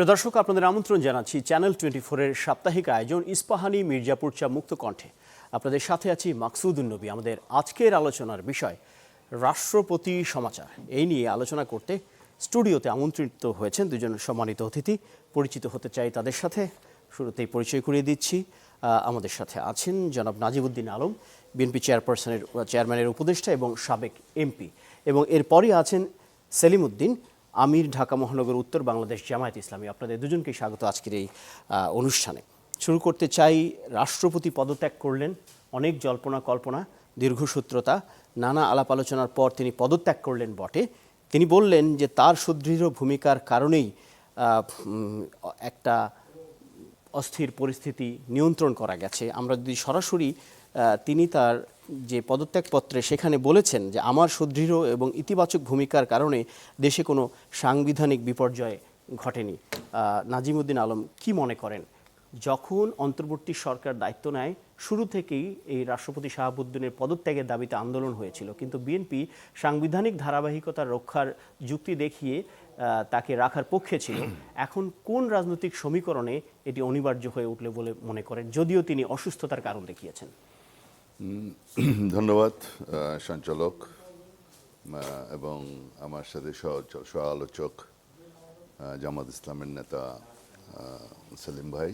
প্রিয় দর্শক, আপনাদের আমন্ত্রণ জানাচ্ছি চ্যানেল 24-এর সাপ্তাহিক আয়োজন ইস্পাহানি মির্জাপুর চা মুক্ত কণ্ঠে। আপনাদের সাথে আছি মাকসুদুন নবী। আমাদের আজকের আলোচনার বিষয় রাষ্ট্রপতি সমাচার। এই নিয়ে আলোচনা করতে স্টুডিওতে আমন্ত্রিত হয়েছেন দুজন সম্মানিত অতিথি। পরিচিত হতে চাই তাদের সাথে। শুরুতেই পরিচয় করিয়ে দিচ্ছি। আমাদের সাথে আছেন জনাব নাজিবউদ্দিন আলম, বিএনপি চেয়ারম্যানের উপদেষ্টা এবং সাবেক এমপি, এবং এরপরই আছেন সেলিম উদ্দিন আমির, ঢাকা মহানগর উত্তর বাংলাদেশ জামায়াত ইসলামী। আপনাদের দুজনকেই স্বাগত আজকের এই অনুষ্ঠানে। শুরু করতে চাই, রাষ্ট্রপতি পদত্যাগ করলেন, অনেক জল্পনা কল্পনা, দীর্ঘসূত্রতা, নানা আলাপ আলোচনার পর তিনি পদত্যাগ করলেন বটে। তিনি বললেন যে তার সুদৃঢ় ভূমিকার কারণেই একটা অস্থির পরিস্থিতি নিয়ন্ত্রণ করা গেছে। আমরা যদি সরাসরি তিনি তার যে পদত্যাগপত্রে সেখানে বলেছেন যে আমার সুদৃঢ় এবং ইতিবাচক ভূমিকার কারণে দেশে কোনো সাংবিধানিক বিপর্যয় ঘটেনি। নাজিমউদ্দিন আলম, কি মনে করেন, যখন অন্তর্বর্তী সরকার দায়িত্ব নেয় শুরু থেকেই এই রাষ্ট্রপতি শাহাবুদ্দিনের পদত্যাগের দাবিতে আন্দোলন হয়েছিল, কিন্তু বিএনপি সাংবিধানিক ধারাবাহিকতা রক্ষার যুক্তি দেখিয়ে তাকে রাখার পক্ষে ছিল। এখন কোন রাজনৈতিক সমীকরণে এটি অনিবার্য হয়ে উঠলে বলে মনে করেন, যদিও তিনি অসুস্থতার কারণ দেখিয়েছেন? ধন্যবাদ সঞ্চালক এবং আমার সাথে সহ আলোচক জামাত ইসলামের নেতা সেলিম ভাই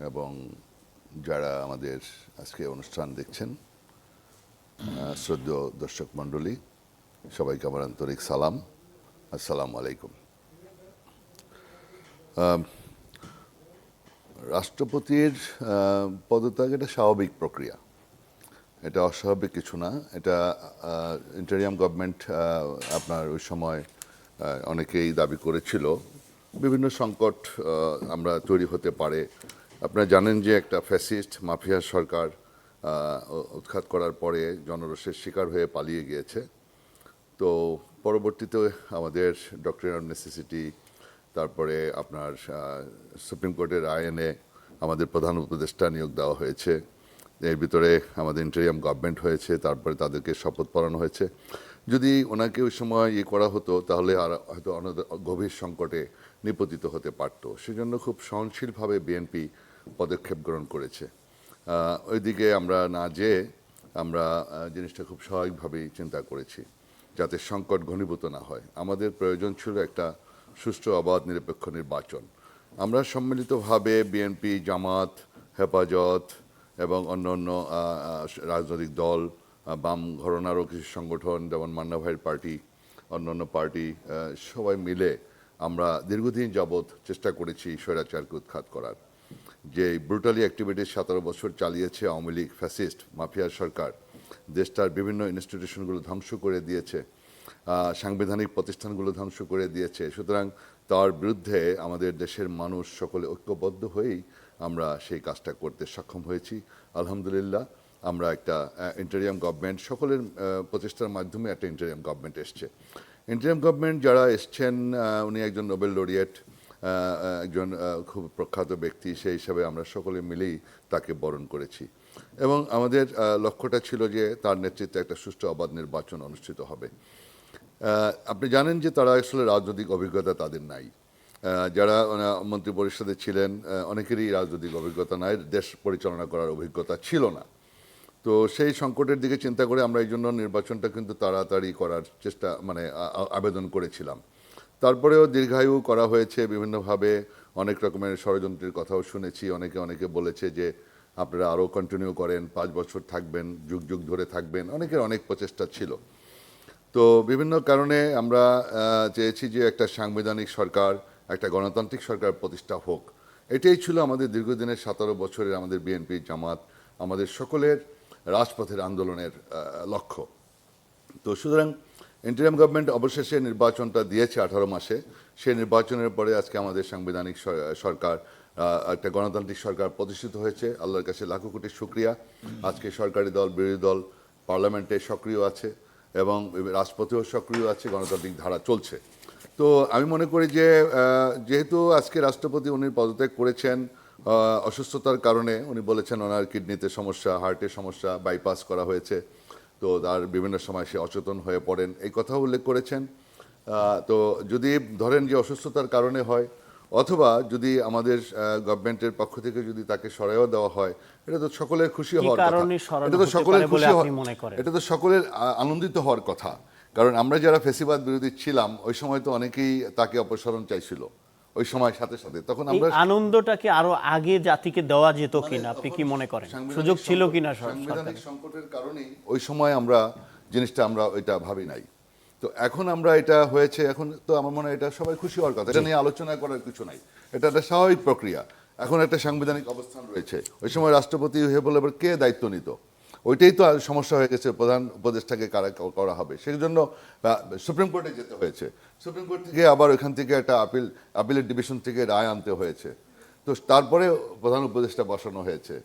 এবং যারা আমাদের আজকে অনুষ্ঠান দেখছেন, শ্রদ্ধেয় দর্শক মণ্ডলী, সবাইকে আমার আন্তরিক সালাম। আসসালামু আলাইকুম। রাষ্ট্রপতির পদত্যাগ এটা স্বাভাবিক প্রক্রিয়া, এটা অস্বাভাবিক কিছু না। এটা ইন্টারিয়াম গভর্নমেন্ট আপনার ওই সময় অনেকেই দাবি করেছিল বিভিন্ন সংকট আমরা তৈরি হতে পারে। আপনারা জানেন যে একটা ফ্যাসিস্ট মাফিয়া সরকার উৎখাত করার পরে জনরোষের শিকার হয়ে পালিয়ে গিয়েছে। তো পরবর্তীতে আমাদের ডক্টরিন অফ নেসেসিটি, তারপরে আপনার সুপ্রিম কোর্টের আইনে আমাদের প্রধান উপদেষ্টা নিয়োগ দেওয়া হয়েছে, এর ভিতরে আমাদের ইন্টারিয়াম গভর্নমেন্ট হয়েছে, তারপরে তাদেরকে শপথ পড়ানো হয়েছে। যদি ওনাকে ওই সময় করা হতো তাহলে আর হয়তো গভীর সংকটে নিপতিত হতে পারত। সেজন্য খুব সহনশীলভাবে বিএনপি পদক্ষেপ গ্রহণ করেছে। ওইদিকে আমরা না যেয়ে আমরা জিনিসটা খুব স্বাভাবিকভাবেই চিন্তা করেছি যাতে সংকট ঘনীভূত না হয়। আমাদের প্রয়োজন ছিল একটা সুষ্ঠু, অবাধ, নিরপেক্ষ নির্বাচন। আমরা সম্মিলিতভাবে বিএনপি, জামাত, হেফাজত এবং অন্য অন্য রাজনৈতিক দল, বাম ঘরানারও কিছু সংগঠন যেমন মান্না ভাইয়ের পার্টি, অন্যান্য পার্টি, সবাই মিলে আমরা দীর্ঘদিন যাবৎ চেষ্টা করেছি স্বৈরাচারকে উৎখাত করার। যে ব্রুটালি অ্যাক্টিভিটিস 17 বছর চালিয়েছে আওয়ামী লীগ ফ্যাসিস্ট মাফিয়া সরকার, দেশটার বিভিন্ন ইনস্টিটিউশনগুলো ধ্বংস করে দিয়েছে, সাংবিধানিক প্রতিষ্ঠানগুলো ধ্বংস করে দিয়েছে। সুতরাং তার বিরুদ্ধে আমাদের দেশের মানুষ সকলে ঐক্যবদ্ধ হয়েই আমরা সেই কাজটা করতে সক্ষম হয়েছি। আলহামদুলিল্লাহ, আমরা একটা ইন্টারিয়াম গভর্নমেন্ট, সকলের প্রচেষ্টার মাধ্যমে একটা ইন্টারিয়াম গভর্নমেন্ট এসছে। ইন্টারিয়াম গভর্নমেন্ট যারা এসছেন, উনি একজন নোবেল লরিয়েট, একজন খুব প্রখ্যাত ব্যক্তি, সেই হিসাবে আমরা সকলে মিলেই তাকে বরণ করেছি এবং আমাদের লক্ষ্যটা ছিল যে তার নেতৃত্বে একটা সুষ্ঠু, অবাধ নির্বাচন অনুষ্ঠিত হবে। আপনি জানেন যে তারা আসলে রাজনৈতিক অভিজ্ঞতা তাদের নাই। যারা মন্ত্রী পরিষদে ছিলেন অনেকেরই রাজনৈতিক অভিজ্ঞতা নাই, দেশ পরিচালনা করার অভিজ্ঞতা ছিল না। তো সেই সংকটের দিকে চিন্তা করে আমরা এই জন্য নির্বাচনটা কিন্তু তাড়াতাড়ি করার চেষ্টা আবেদন করেছিলাম। তারপরেও দীর্ঘায়ু করা হয়েছে বিভিন্নভাবে, অনেক রকমের ষড়যন্ত্রের কথাও শুনেছি। অনেকে বলেছে যে আপনারা আরও কন্টিনিউ করেন, 5 বছর থাকবেন, যুগ যুগ ধরে থাকবেন, অনেকের অনেক প্রচেষ্টা ছিল। তো বিভিন্ন কারণে আমরা চেয়েছি যে একটা সাংবিধানিক সরকার, একটা গণতান্ত্রিক সরকার প্রতিষ্ঠা হোক। এটাই ছিল আমাদের দীর্ঘদিনের 17 বছরের আমাদের বিএনপি, জামাত, আমাদের সকলের রাজপথের আন্দোলনের লক্ষ্য। তো সুতরাং ইন্টারিয়াম গভর্নমেন্ট অবশেষে নির্বাচনটা দিয়েছে 18 মাসে। সেই নির্বাচনের পরে আজকে আমাদের সাংবিধানিক সরকার, একটা গণতান্ত্রিক সরকার প্রতিষ্ঠিত হয়েছে। আল্লাহর কাছে লাখো কোটি শুকরিয়া। আজকে সরকারি দল, বিরোধী দল পার্লামেন্টে সক্রিয় আছে এবং রাজপথেও সক্রিয় আছে, গণতান্ত্রিক ধারা চলছে। তো আমি মনে করি যে যেহেতু আজকে রাষ্ট্রপতি উনি পদত্যাগ করেছেন অসুস্থতার কারণে, উনি বলেছেন ওনার কিডনিতে সমস্যা, হার্টের সমস্যা, বাইপাস করা হয়েছে, তো তার বিভিন্ন সময় সে অচেতন হয়ে পড়েন, এই কথা উল্লেখ করেছেন। তো যদি ধরেন যে অসুস্থতার কারণে হয়, অথবা যদি আমাদের গভর্নমেন্টের পক্ষ থেকে যদি তাকে সরাইও দেওয়া হয়, এটা তো সকলের খুশি কি হওয়ার কথা। কারণে সরানো এটা তো হতে সকলের পারে বলে খুশি আপনি মনে করেন? এটা তো সকলের আনন্দিত হওয়ার কথা। কারণ আমরা যারা ফেসিবাদ বিরোধী ছিলাম ওই সময় তো অনেকেই তাকে অপসারণ চাইছিল ওই সময় সাথে সাথে, তখন এই আমরা আনন্দটাকে আরো আগে জাতিকে দেওয়া যেত কিনা আপনি কি মনে করেন? সুযোগ ছিল কিনা সাংবিধানিক সরকারের? সংকটের কারণেই ওই সময় আমরা জিনিসটা আমরা ওইটা ভাবি নাই। তো এখন আমরা এটা হয়েছে, এখন তো আমার মনে হয় এটা সবাই খুশি হওয়ার কথা, এটা নিয়ে আলোচনা করার কিছু নাই, এটা একটা স্বাভাবিক প্রক্রিয়া। এখন একটা সাংবিধানিক অবস্থান রয়েছে, ওই সময় রাষ্ট্রপতি হয়ে বলে এবার কে দায়িত্ব নিত, ওইটাই তো আর সমস্যা হয়ে গেছে, প্রধান উপদেষ্টাকে কারা করা হবে, সেই জন্য সুপ্রিম কোর্টে যেতে হয়েছে। সুপ্রিম কোর্ট থেকে আবার ওইখান থেকে একটা আপিলের ডিভিশন থেকে রায় আনতে হয়েছে। তো তারপরে প্রধান উপদেষ্টা বসানো হয়েছে,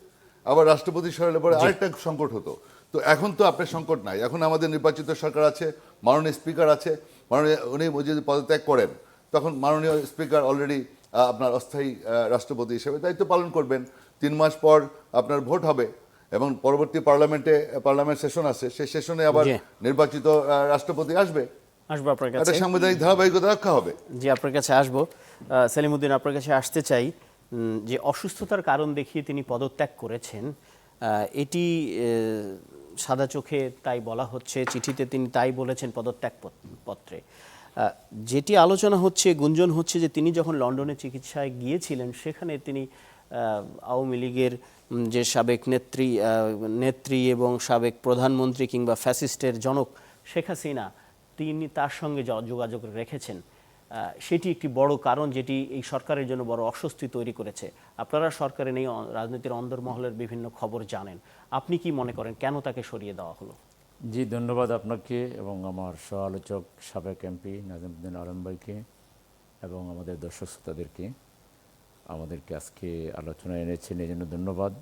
আবার রাষ্ট্রপতি সরালে পরে আরেকটা সংকট হতো। তো এখন তো আপনার সংকট নাই, এখন আমাদের নির্বাচিত সরকার আছে, মাননীয় স্পিকার আছে, মাননীয় উনি যদি পদত্যাগ করেন তখন মাননীয় স্পিকার অলরেডি আপনার অস্থায়ী রাষ্ট্রপতি হিসেবে দায়িত্ব পালন করবেন। 3 মাস পর আপনার ভোট হবে এবং পরবর্তী পার্লামেন্ট সেশন আছে, সেই সেশনে আবার জি। নির্বাচিত রাষ্ট্রপতি আসবে, আসবো আপনার একটা কাছে। সাংবিধানিক ধারাবাহিকতা রক্ষা হবে। জি, আপনার কাছে আসবো। সেলিমউদ্দিন, আপনার কাছে আসতে চাই। যে অসুস্থতার কারণ দেখিয়ে তিনি পদত্যাগ করেছেন, এটি সাদা চোখে তাই বলা হচ্ছে, চিঠিতে তিনি তাই বলেছেন পদত্যাগ পত্রে। যেটি আলোচনা হচ্ছে, গুঞ্জন হচ্ছে যে তিনি যখন লন্ডনে চিকিৎসায় গিয়েছিলেন সেখানে তিনি আওয়ামী লীগের যে সাবেক নেত্রী এবং সাবেক প্রধানমন্ত্রী কিংবা ফ্যাসিস্টের জনক শেখ হাসিনা, তিনি তার সঙ্গে যোগাযোগ রেখেছেন। সেটি একটি বড় কারণ যেটি এই সরকারের জন্য বড় অস্বস্তি তৈরি করেছে। আপনারা সরকারে নেই, রাজনীতির অন্দরমহলের বিভিন্ন খবর জানেন, আপনি কি মনে করেন কেন তাকে সরিয়ে দেওয়া হলো? জি, ধন্যবাদ আপনাকে এবং আমার সহ আলোচক সাবেক এমপি নাজিমউদ্দিন আলম ভাইকে এবং আমাদের দর্শক শ্রোতাদেরকে আমাদেরকে আজকে আলোচনায় এনেছেন, এই জন্য ধন্যবাদ।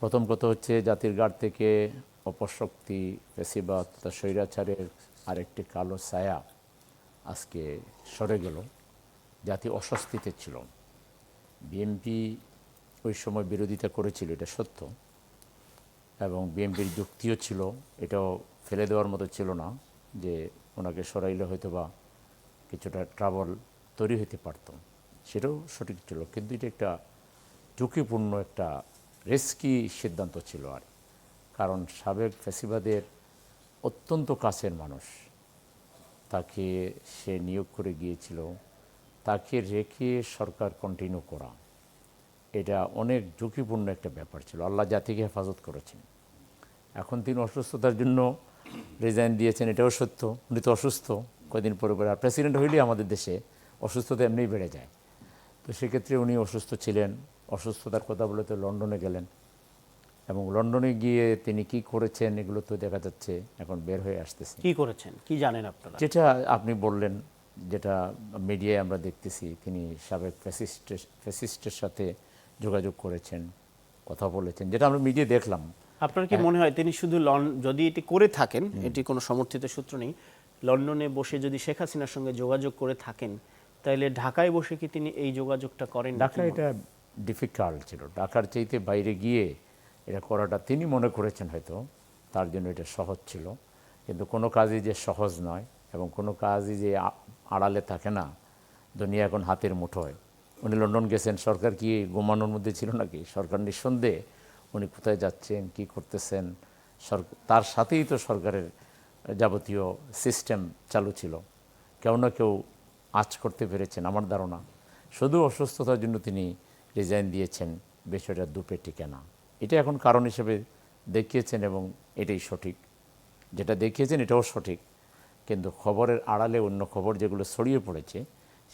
প্রথম কথা হচ্ছে, জাতির গাড় থেকে অপশক্তি, ফেসিবাদ তথা স্বৈরাচারের আরেকটি কালো ছায়া আজকে সরে গেল। জাতি অস্বস্তিতে ছিল। বিএনপি ওই সময় বিরোধিতা করেছিল, এটা সত্য, এবং বিএনপির যুক্তিও ছিল, এটাও ফেলে দেওয়ার মতো ছিল না যে ওনাকে সরাইলে হয়তো বা কিছুটা ট্রাবল তৈরি হতে পারত, সেটাও সঠিক ছিল। কিন্তু এটা একটা ঝুঁকিপূর্ণ, একটা রিস্কি সিদ্ধান্ত ছিল। আর কারণ সাবেক ফ্যাসিবাদের অত্যন্ত কাছের মানুষ, তাকে সে নিয়োগ করে গিয়েছিল, তাকে রেখে সরকার কন্টিনিউ করা এটা অনেক ঝুঁকিপূর্ণ একটা ব্যাপার ছিল। আল্লাহ জাতিকে হেফাজত করেছেন। এখন তিনি অসুস্থতার জন্য রিজাইন দিয়েছেন, এটাও সত্য। উনি তো অসুস্থ, কয়েকদিন পরে পরে, আর প্রেসিডেন্ট হইলেই আমাদের দেশে অসুস্থতা এমনিই বেড়ে যায়। তো সেক্ষেত্রে উনি অসুস্থ ছিলেন। অসুস্থতার কথা বলে তো লন্ডনে গেলেন, এবং লন্ডনে গিয়ে তিনি কি করেছেন এগুলো তো দেখা যাচ্ছে এখন বের হয়ে আসতেছে। কি করেছেন, কি জানেন আপনারা? যেটা আপনি বললেন, যেটা মিডিয়ায় আমরা দেখতেছি, তিনি সাবেক ফ্যাসিস্টের সাথে যোগাযোগ করেছেন, কথা বলেছেন, যেটা আমরা মিডিয়ায় দেখলাম। আপনার কি মনে হয় তিনি শুধু যদি এটি করে থাকেন, এটি কোনো সমর্থিত সূত্র নেই, লন্ডনে বসে যদি শেখ হাসিনার সঙ্গে যোগাযোগ করে থাকেন, তাহলে ঢাকায় বসে কি তিনি এই যোগাযোগটা করেন? ঢাকায় এটা ডিফিকাল্ট ছিল, ঢাকার চাইতে বাইরে গিয়ে এটা করাটা তিনি মনে করেছেন হয়তো তার জন্য এটা সহজ ছিল। কিন্তু কোনো কাজই যে সহজ নয়, এবং কোনো কাজই যে আড়ালে থাকে না। দুনিয়া এখন হাতের মুঠোয়। উনি লন্ডন গেছেন, সরকার কি ঘুমানোর মধ্যে ছিল নাকি? সরকার নিঃসন্দেহে উনি কোথায় যাচ্ছেন, কি করতেছেন, তার সাথেই তো সরকারের যাবতীয় সিস্টেম চালু ছিল। কেউ না কেউ আঁচ করতে পেরেছেন আমার ধারণা। শুধু অসুস্থতার জন্য তিনি রিজাইন দিয়েছেন, বিষয়টা দুপে টিকে না। এটা এখন কারণ হিসেবে দেখিয়েছেন, এবং এটাই সঠিক। যেটা দেখিয়েছেন এটাও সঠিক, কিন্তু খবরের আড়ালে অন্য খবর যেগুলো ছড়িয়ে পড়েছে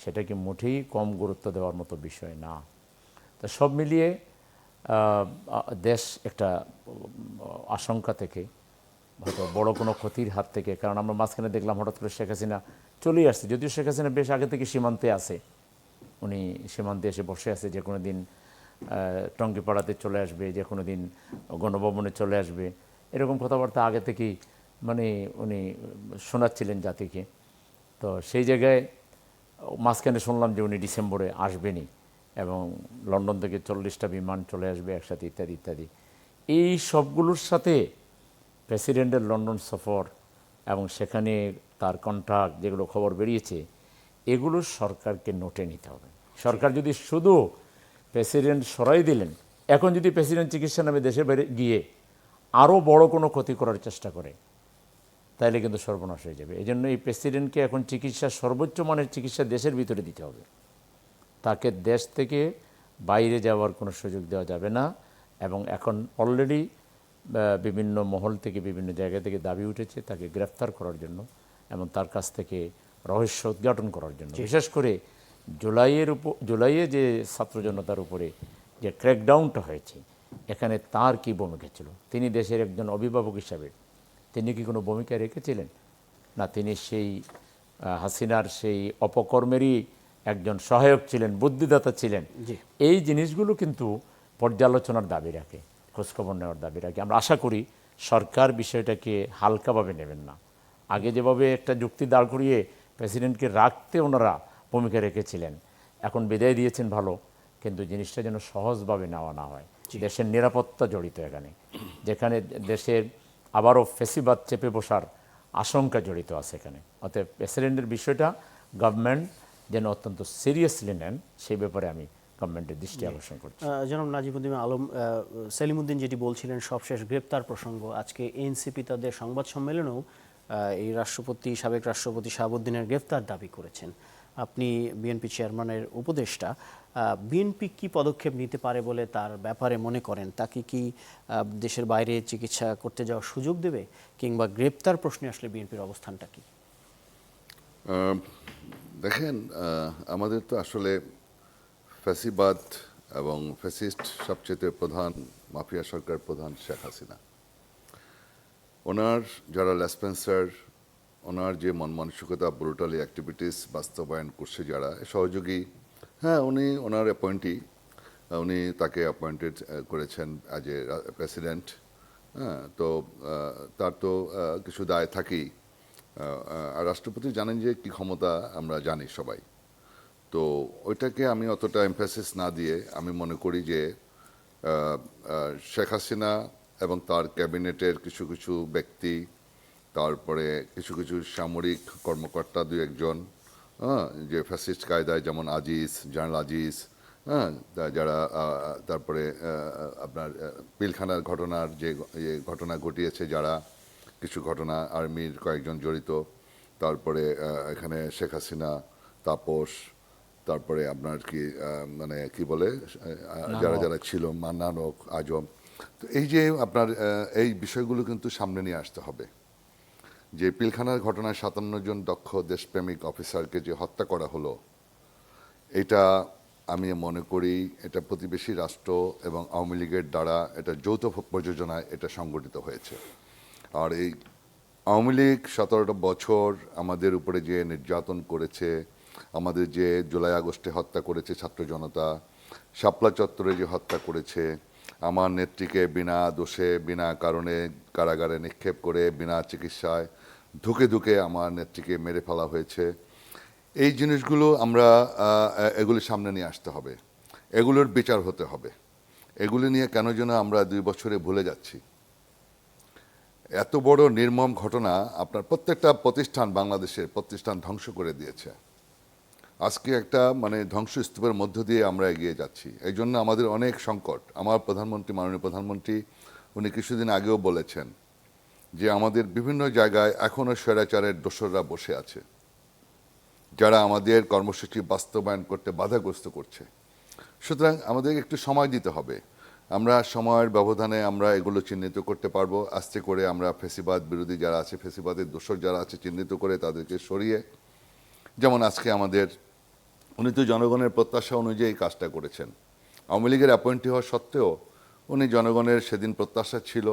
সেটাকে মোটেই কম গুরুত্ব দেওয়ার মতো বিষয় না। তো সব মিলিয়ে দেশ একটা আশঙ্কা থেকে, হয়তো বড় কোনো ক্ষতির হাত থেকে, কারণ আমরা মাঝখানে দেখলাম হঠাৎ করে শেখ হাসিনা চলেই আসছে, যদিও শেখ হাসিনা বেশ আগে থেকে সীমান্তে আছে, উনি সীমান্তে এসে বসে আছে, যে কোনো দিন টঙ্গিপাড়াতে চলে আসবে, যে কোনো দিন গণভবনে চলে আসবে, এরকম কথাবার্তা আগে থেকেই মানে উনি শোনাচ্ছিলেন জাতিকে। তো সেই জায়গায় মাঝখানে শুনলাম যে উনি ডিসেম্বরে আসবেনই, এবং লন্ডন থেকে 40টা বিমান চলে আসবে একসাথে, ইত্যাদি ইত্যাদি। এই সবগুলোর সাথে প্রেসিডেন্টের লন্ডন সফর এবং সেখানে তার কন্ট্রাক্ট যেগুলো খবর বেরিয়েছে, এগুলো সরকারকে নোটে নিতে হবে। সরকার যদি শুধু প্রেসিডেন্ট সরাই দিলেন, এখন যদি প্রেসিডেন্ট চিকিৎসা নামে দেশের বাইরে গিয়ে আরও বড় কোনো ক্ষতি করার চেষ্টা করে, তাইলে কিন্তু সর্বনাশ হয়ে যাবে। এই জন্য এই প্রেসিডেন্টকে এখন চিকিৎসা, সর্বোচ্চ মানের চিকিৎসা দেশের ভিতরে দিতে হবে। তাকে দেশ থেকে বাইরে যাওয়ার কোনো সুযোগ দেওয়া যাবে না। এবং এখন অলরেডি বিভিন্ন মহল থেকে, বিভিন্ন জায়গা থেকে দাবি উঠেছে তাকে গ্রেফতার করার জন্য এবং তার কাছ থেকে রহস্য উদ্ঘাটন করার জন্য। বিশেষ করে জুলাইয়ে যে ছাত্র জনতার উপরে যে ক্র্যাকডাউনটা হয়েছে, এখানে তার কি ভূমিকা ছিল? তিনি দেশের একজন অভিভাবক হিসাবে তিনি কি কোনো ভূমিকা রেখেছিলেন? না, তিনি সেই হাসিনার সেই অপকর্মেরই একজন সহায়ক ছিলেন, বুদ্ধিদাতা ছিলেন। এই জিনিসগুলো কিন্তু পর্যালোচনার দাবি রাখে, খোঁজখবর নেওয়ার দাবি রাখে। আমরা আশা করি সরকার বিষয়টাকে হালকাভাবে নেবেন না। আগে যেভাবে একটা যুক্তি দাঁড় করিয়ে প্রেসিডেন্টকে রাখতে ওনারা ভূমিকা রেখেছিলেন, এখন বিদায় দিয়েছেন ভালো, কিন্তু জিনিসটা যেন সহজভাবে নেওয়া না হয়। দেশের নিরাপত্তা জড়িত এখানে, যেখানে দেশের আবারও ফেসিবাদ চেপে বসার আশঙ্কা জড়িত আছে এখানে। অতএব প্রেসিডেন্টের বিষয়টা গভর্নমেন্ট যেন অত্যন্ত সিরিয়াসলি নেন, সেই ব্যাপারে আমি গভর্নমেন্টের দৃষ্টি আকর্ষণ করছি। জনাব নাজিমুদ্দিন আলম, সেলিমউদ্দিন যেটি বলছিলেন সবশেষ গ্রেপ্তার প্রসঙ্গ, আজকে এনসিপি তাদের সংবাদ সম্মেলনেও এই সাবেক রাষ্ট্রপতি শাহাবুদ্দিনের গ্রেফতার দাবি করেছেন। আপনি বিএনপি চেয়ারম্যানের উপদেষ্টা, বিএনপি কি পদক্ষেপ নিতে পারে বলে তার ব্যাপারে মনে করেন? তাকে কি দেশের বাইরে চিকিৎসা করতে যাওয়ার সুযোগ দেবে, কিংবা গ্রেপ্তার প্রশ্নে আসলে বিএনপির অবস্থানটা কি? দেখেন, আমাদের তো আসলে ফ্যাসিবাদ এবং ফ্যাসিস্ট সবচেয়ে প্রধান মাফিয়া সরকার প্রধান শেখ হাসিনা। ওনার যারা লেসপেন্সার, ওনার যে মন মানসিকতা, ব্রুটালি অ্যাক্টিভিটিস বাস্তবায়ন করছে যারা সহযোগী, হ্যাঁ, ওনার অ্যাপয়েন্টি, উনি তাকে অ্যাপয়েন্টেড করেছেন অ্যাজ এ প্রেসিডেন্ট। হ্যাঁ, তো তার তো কিছু দায় থাকেই। আর রাষ্ট্রপতি জানেন যে কি ক্ষমতা, আমরা জানি সবাই। তো ওইটাকে আমি অতটা এমফ্যাসিস না দিয়ে আমি মনে করি যে শেখ হাসিনা এবং তার ক্যাবিনেটের কিছু কিছু ব্যক্তি, তারপরে কিছু কিছু সামরিক কর্মকর্তা দু একজন, যে ফ্যাসিস্ট কায়দায়, যেমন জেনারেল আজিজ, হ্যাঁ, যারা তারপরে আপনার পিলখানার ঘটনার যে ঘটনা ঘটিয়েছে, যারা কিছু ঘটনা আর্মির কয়েকজন জড়িত, তারপরে এখানে শেখ হাসিনা, তাপস, তারপরে আপনার কি মানে কি বলে যারা যারা ছিল, মান্নানক, আজম। তো এই যে আপনার এই বিষয়গুলো কিন্তু সামনে নিয়ে আসতে হবে। যে পিলখানার ঘটনায় 57 জন দক্ষ দেশপ্রেমিক অফিসারকে যে হত্যা করা হলো, এটা আমি মনে করি এটা প্রতিবেশী রাষ্ট্র এবং আওয়ামী লীগের দ্বারা এটা যৌথ প্রযোজনায় এটা সংগঠিত হয়েছে। আর এই আওয়ামী লীগ 17টা বছর আমাদের উপরে যে নির্যাতন করেছে, আমাদের যে জুলাই আগস্টে হত্যা করেছে ছাত্র জনতা, শাপলা চত্বরে যে হত্যা করেছে, আমার নেত্রীকে বিনা দোষে বিনা কারণে কারাগারে নিক্ষেপ করে বিনা চিকিৎসায় ধুকে ধুকে আমার নেত্রীকে মেরে ফেলা হয়েছে। এই জিনিসগুলো আমরা এগুলি সামনে নিয়ে আসতে হবে, এগুলোর বিচার হতে হবে। এগুলি নিয়ে কেন যেন আমরা 2 বছরে ভুলে যাচ্ছি। এত বড় নির্মম ঘটনা, আপনার প্রত্যেকটা প্রতিষ্ঠান, বাংলাদেশের প্রতিষ্ঠান ধ্বংস করে দিয়েছে। আজকে একটা মানে ধ্বংসস্তূপের মধ্য দিয়ে আমরা এগিয়ে যাচ্ছি। এই জন্য আমাদের অনেক সংকট। আমার প্রধানমন্ত্রী, মাননীয় প্রধানমন্ত্রী, উনি কিছুদিন আগেও বলেছেন যে আমাদের বিভিন্ন জায়গায় এখনও স্বৈরাচারের দোসররা বসে আছে, যারা আমাদের কর্মসূচি বাস্তবায়ন করতে বাধাগ্রস্ত করছে। সুতরাং আমাদের একটু সময় দিতে হবে। আমরা সময়ের ব্যবধানে আমরা এগুলো চিহ্নিত করতে পারবো। আস্তে করে আমরা ফেসিবাদ বিরোধী যারা আছে, ফেসিবাদের দোসর যারা আছে, চিহ্নিত করে তাদেরকে সরিয়ে, যেমন আজকে আমাদের উনি তো জনগণের প্রত্যাশা অনুযায়ী কাজটা করেছেন। আওয়ামী লীগের অ্যাপয়েন্টি হওয়া সত্ত্বেও উনি জনগণের সেদিন প্রত্যাশা ছিল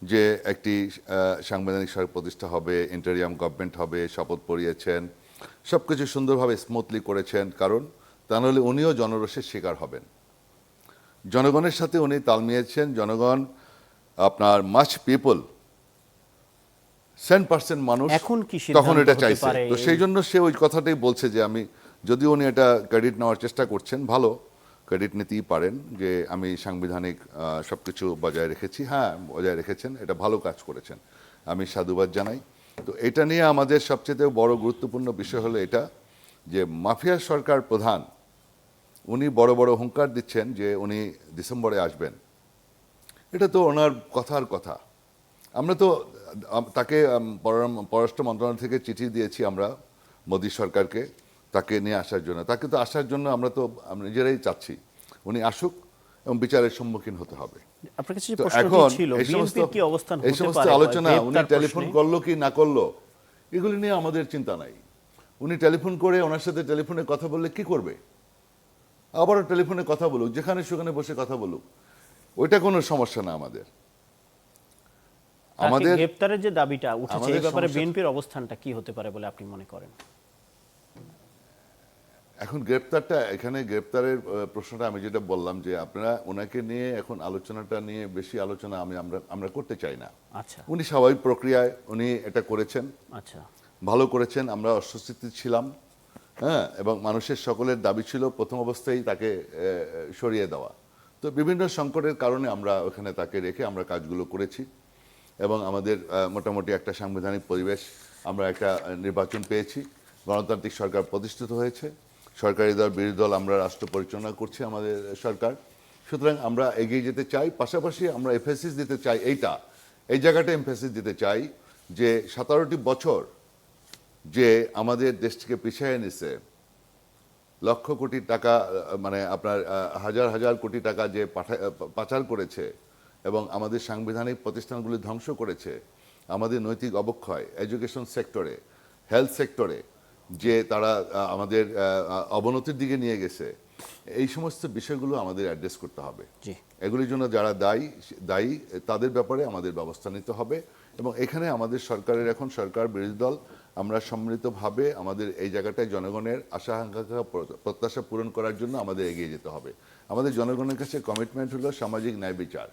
যে একটি সাংবিধানিক সরকার প্রতিষ্ঠা হবে, ইন্টারিয়াম গভর্নমেন্ট হবে, শপথ পড়িয়েছেন, সব কিছু সুন্দরভাবে স্মুথলি করেছেন। কারণ তা নাহলে উনিও জনরোষের শিকার হবেন। জনগণের সাথে উনি তাল মিলিয়েছেন। জনগণ, আপনার মাচ পিপল, 10% মানুষ এখন কি তখন এটা সিদ্ধান্ত হতে চাইছে। পারে? তো সেই জন্য সে ওই কথাটাই বলছে যে আমি, যদি উনি এটা ক্রেডিট নেওয়ার চেষ্টা করছেন, ভালো, ক্রেডিট নিতেই পারেন যে আমি সাংবিধানিক সব কিছু বজায় রেখেছি। হ্যাঁ, বজায় রেখেছেন, এটা ভালো কাজ করেছেন, আমি সাধুবাদ জানাই। তো এটা নিয়ে আমাদের সবচেয়ে বড় গুরুত্বপূর্ণ বিষয় হলো এটা যে মাফিয়া সরকার প্রধান উনি বড় বড় হুঙ্কার দিচ্ছেন যে উনি ডিসেম্বরে আসবেন। এটা তো ওনার কথার কথা। আমরা তো তাকে পররাষ্ট্র মন্ত্রণালয় থেকে চিঠি দিয়েছি আমরা মোদী সরকারকে তাকে নিয়ে আসার জন্য। তাকে তো আসার জন্য আমরা নিজেরাই চাচ্ছি উনি আসুক এবং বিচারের সম্মুখীন হতে হবে। আপনার কাছে যে তো প্রশ্নটি এখন ছিল বিএনপির কি অবস্থান এই হতে সমস্ত পারে আলোচনা উনি গ্রেপ্তার টেলিফোন প্রশ্নে? করলো কি না করলো এগুলি নিয়ে আমাদের চিন্তা নাই। উনি টেলিফোন করে ওনার সাথে টেলিফোনে কথা বললে কি করবে? আবারও টেলিফোনে কথা বলুক, যেখানে সেখানে বসে কথা বলুক, ওইটা কোনো সমস্যা না আমাদের। আমাদের গ্রেপ্তারের যে দাবিটা উঠেছে এই ব্যাপারে সমস্যা- বিএনপির অবস্থানটা কি হতে পারে বলে আপনি মনে করেন? এখন গ্রেপ্তারের প্রশ্নটা আমি যেটা বললাম যে আপনারা ওনাকে নিয়ে এখন আলোচনাটা নিয়ে বেশি আলোচনা আমরা করতে চাই না। আচ্ছা উনি স্বাভাবিক প্রক্রিয়ায় উনি এটা করেছেন, আচ্ছা ভালো করেছেন। আমরা অস্বস্তিতে ছিলাম, হ্যাঁ, এবং মানুষের সকলের দাবি ছিল প্রথম অবস্থায় তাকে সরিয়ে দেওয়া। তো বিভিন্ন সংকটের কারণে আমরা ওখানে তাকে রেখে আমরা কাজগুলো করেছি এবং আমাদের মোটামুটি একটা সাংবিধানিক পরিবেশ, আমরা একটা নির্বাচন পেয়েছি, গণতান্ত্রিক সরকার প্রতিষ্ঠিত হয়েছে, সরকারি দল বিরোধী দল আমরা রাষ্ট্র পরিচালনা করছি আমাদের সরকার। সুতরাং আমরা এগিয়ে যেতে চাই, পাশাপাশি আমরা এমফেসিস দিতে চাই এই জায়গাটা এমফেসিস দিতে চাই যে 17টি বছর যে আমাদের দেশটিকে পিছিয়ে এনেছে, লক্ষ কোটি টাকা মানে আপনার হাজার হাজার কোটি টাকা যে পাচার করেছে এবং আমাদের সাংবিধানিক প্রতিষ্ঠানগুলি ধ্বংস করেছে, আমাদের নৈতিক অবক্ষয় এডুকেশন সেক্টরে, হেলথ সেক্টরে যে তারা আমাদের অবনতির দিকে নিয়ে গেছে, এই সমস্ত বিষয়গুলো আমাদের অ্যাড্রেস করতে হবে। জি এগুলির জন্য যারা দায়ী তাদের ব্যাপারে আমাদের ব্যবস্থা নিতে হবে এবং এখানে আমাদের সরকারের এখন সরকার বিরোধী দল আমরা সম্মিলিতভাবে আমাদের এই জায়গাটায় জনগণের আশা আকাঙ্ক্ষা প্রত্যাশা পূরণ করার জন্য আমাদের এগিয়ে যেতে হবে। আমাদের জনগণের কাছে কমিটমেন্ট হলো সামাজিক ন্যায় বিচার,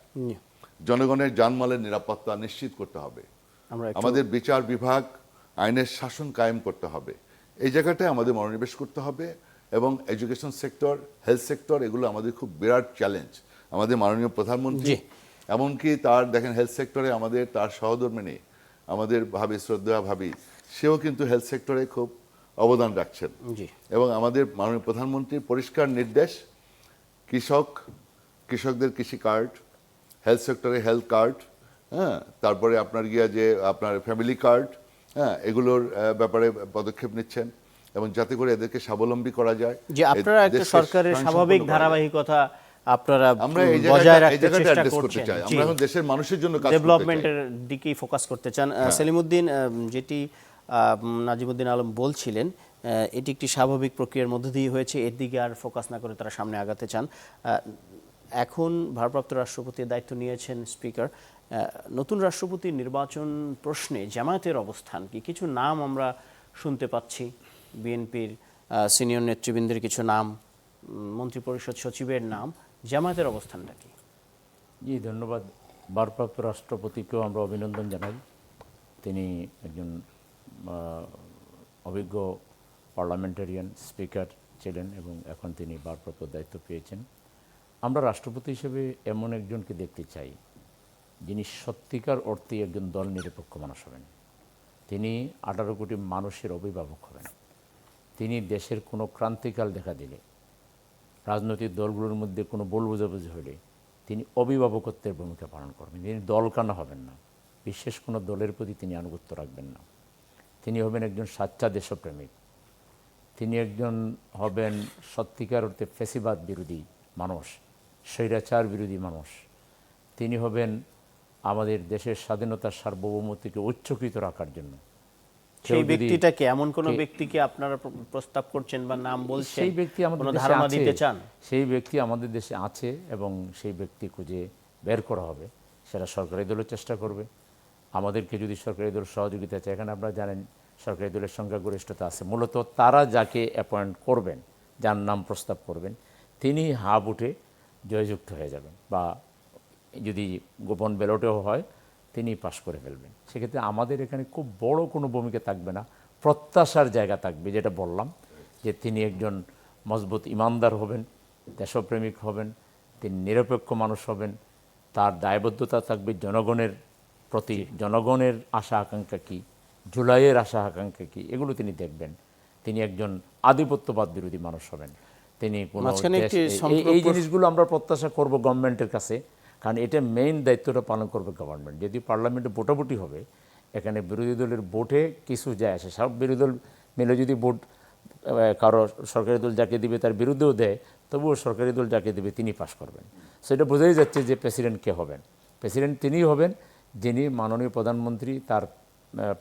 জনগণের জানমালের নিরাপত্তা নিশ্চিত করতে হবে, আমরা আমাদের বিচার বিভাগ আইনের শাসন কায়েম করতে হবে, এই জায়গাটায় আমাদের মনোনিবেশ করতে হবে এবং এডুকেশন সেক্টর, হেলথ সেক্টর এগুলো আমাদের খুব বিরাট চ্যালেঞ্জ। আমাদের মাননীয় প্রধানমন্ত্রী এমনকি তার দেখেন হেলথ সেক্টরে আমাদের তার সহধর্মিণী আমাদের শ্রদ্ধা ভাবি সেও কিন্তু হেলথ সেক্টরে খুব অবদান রাখছেন এবং আমাদের মাননীয় প্রধানমন্ত্রীর পরিষ্কার নির্দেশ কৃষকদের কৃষি কার্ড, হেলথ সেক্টরে হেলথ কার্ড, হ্যাঁ, তারপরে আপনার যে আপনার ফ্যামিলি কার্ড, হ্যাঁ, এগুলোর ব্যাপারে পদক্ষেপ নিচ্ছেন এবং যাতে করে এদেরকে স্বাবলম্বী করা যায়। যে আপনারা একটা সরকারের স্বাভাবিক ধারাবাহিকতা আপনারা বজায় রাখতে চেষ্টা করছেন, আমরা এখন দেশের মানুষের জন্য কাজ করতে চাই, ডেভেলপমেন্টের দিকেই ফোকাস করতে চান। সেলিমউদ্দিন, যেটি নাজিমউদ্দিন আলম বলছিলেন এটি একটি স্বাভাবিক প্রক্রিয়ার মধ্য দিয়ে হয়েছে, এর দিকে আর ফোকাস না করে তারা সামনে আগাতে চান। এখন ভারপ্রাপ্ত রাষ্ট্রপতির দায়িত্ব নিয়েছেন স্পিকার। নতুন রাষ্ট্রপতির নির্বাচন প্রশ্নে জামায়াতের অবস্থান কি? কিছু নাম আমরা শুনতে পাচ্ছি, বিএনপির সিনিয়র নেতৃবৃন্দের কিছু নাম, মন্ত্রিপরিষদ সচিবের নাম, জামায়াতের অবস্থানটা কি? জি ধন্যবাদ। ভারপ্রাপ্ত রাষ্ট্রপতিকেও আমরা অভিনন্দন জানাই। তিনি একজন অভিজ্ঞ পার্লামেন্টারিয়ান স্পিকার ছিলেন এবং এখন তিনি ভারপ্রাপ্ত দায়িত্ব পেয়েছেন। আমরা রাষ্ট্রপতি হিসেবে এমন একজনকে দেখতে চাই যিনি সত্যিকার অর্থে একজন দল নিরপেক্ষ মানুষ হবেন। তিনি 18 কোটি মানুষের অভিভাবক হবেন। তিনি দেশের কোনো ক্রান্তিকাল দেখা দিলে, রাজনৈতিক দলগুলোর মধ্যে কোনো ভুল বোঝাবুঝি হলে তিনি অভিভাবকত্বের ভূমিকা পালন করবেন। তিনি দলকানা হবেন না, বিশেষ কোনো দলের প্রতি তিনি আনুগত্য রাখবেন না। তিনি হবেন একজন সাচ্চা দেশপ্রেমিক। তিনি একজন হবেন সত্যিকার অর্থে ফ্যাসিবাদ বিরোধী মানুষ, স্বৈরাচার বিরোধী মানুষ। তিনি হবেন আমাদের দেশের স্বাধীনতার সার্বভৌমত্বকে উচ্চকিত রাখার জন্য। সেই ব্যক্তিটাকে, এমন কোন ব্যক্তিকে আপনারা প্রস্তাব করছেন বা নাম বলছেন, সেই ব্যক্তি আমাদের দেশে ধারণা দিতে চান? সেই ব্যক্তি আমাদের দেশে আছে এবং সেই ব্যক্তি খুঁজে বের করা হবে। সেটা সরকারি দলের চেষ্টা করবে। আমাদেরকে যদি সরকারি দল সহযোগিতা চায়, এখানে আপনারা জানেন সরকারি দলের সংখ্যাগরিষ্ঠতা আছে, মূলত তারা যাকে অ্যাপয়েন্ট করবেন, যার নাম প্রস্তাব করবেন, তিনি হা বুটে জয়যুক্ত হয়ে যাবেন বা যদি গোপন ব্যালটেও হয় তিনি পাশ করে ফেলবেন। সেক্ষেত্রে আমাদের এখানে খুব বড় কোনো ভূমিকা থাকবে না, প্রত্যাশার জায়গা থাকবে, যেটা বললাম যে তিনি একজন মজবুত ইমানদার হবেন, দেশপ্রেমিক হবেন, তিনি নিরপেক্ষ মানুষ হবেন, তার দায়বদ্ধতা থাকবে জনগণের প্রতি, জনগণের আশা আকাঙ্ক্ষা কী, জুলাইয়ের আশা আকাঙ্ক্ষা কী, এগুলো তিনি দেখবেন। তিনি একজন আধিপত্যবাদ বিরোধী মানুষ হবেন। তিনি কোনো মাঝখানে একটি এই জিনিসগুলো আমরা প্রত্যাশা করব গভর্নমেন্টের কাছে, কারণ এটা মেইন দায়িত্বটা পালন করবে গভর্নমেন্ট। যদি পার্লামেন্টে ভোটাভুটি হবে, এখানে বিরোধী দলের ভোটে কিছু যায় আসে, সব বিরোধী দল মিলে যদি ভোট কারো সরকারি দল যাকে দিবে তার বিরুদ্ধেও দেয়, তবুও সরকারি দল যাকে দেবে তিনি পাশ করবেন। সেটা বোঝাই যাচ্ছে যে প্রেসিডেন্ট কে হবেন। প্রেসিডেন্ট তিনিই হবেন যিনি মাননীয় প্রধানমন্ত্রী তার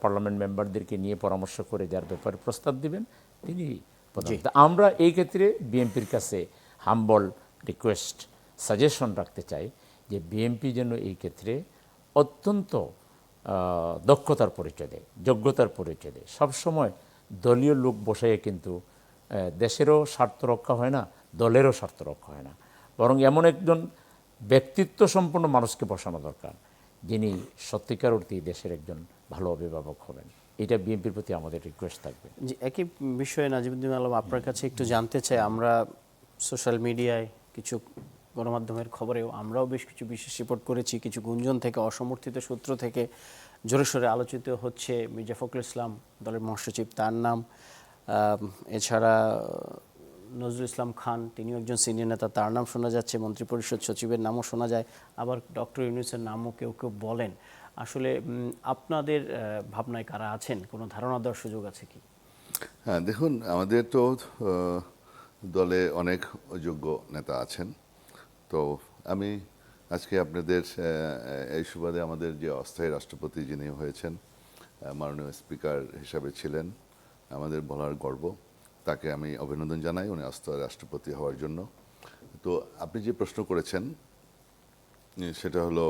পার্লামেন্ট মেম্বারদেরকে নিয়ে পরামর্শ করে যার ব্যাপারে প্রস্তাব দিবেন, তিনি প্রধান। আমরা এই ক্ষেত্রে বিএনপির কাছে হাম্বল রিকোয়েস্ট, সাজেশন রাখতে চাই যে বিএনপি যেন এই ক্ষেত্রে অত্যন্ত দক্ষতার পরিচয় দেয়, যোগ্যতার পরিচয় দেয়। সবসময় দলীয় লোক বসাইয়ে কিন্তু দেশেরও স্বার্থ রক্ষা হয় না, দলেরও স্বার্থ রক্ষা হয় না। বরং এমন একজন ব্যক্তিত্ব সম্পন্ন মানুষকে বসানো দরকার যিনি সত্যিকার অর্থেই দেশের একজন ভালো অভিভাবক হবেন। এটা বিএনপির প্রতি আমাদের রিকোয়েস্ট থাকবে। জি, একই বিষয়ে নাজিমুদ্দিন আলম আপনার কাছে একটু জানতে চাই। আমরা সোশ্যাল মিডিয়ায় কিছু গণমাধ্যমের খবরেও আমরাও বেশ কিছু বিশেষ রিপোর্ট করেছি, কিছু গুঞ্জন থেকে, অসমর্থিত সূত্র থেকে জোরে সোরে আলোচিত হচ্ছে মির্জা ফখরুল ইসলাম দলের মহাসচিব, তার নাম। এছাড়া নজরুল ইসলাম খান, তিনিও একজন সিনিয়র নেতা, তার নাম শোনা যাচ্ছে। মন্ত্রিপরিষদ সচিবের নামও শোনা যায়, আবার ডক্টর ইউনূসের নামও কেউ কেউ বলেন। আসলে আপনাদের ভাবনায় কারা আছেন, কোনো ধারণা দেওয়ার সুযোগ আছে কি? হ্যাঁ, দেখুন, আমাদের তো দলে অনেক যোগ্য নেতা আছেন। তো আমি আজকে আপনাদের এই সুবাদে আমাদের যে অস্থায়ী রাষ্ট্রপতি যিনি হয়েছেন, মাননীয় স্পিকার হিসাবে ছিলেন, আমাদের বলার গর্ব, তাকে আমি অভিনন্দন জানাই উনি অস্থায়ী রাষ্ট্রপতি হওয়ার জন্য। তো আপনি যে প্রশ্ন করেছেন সেটা হলো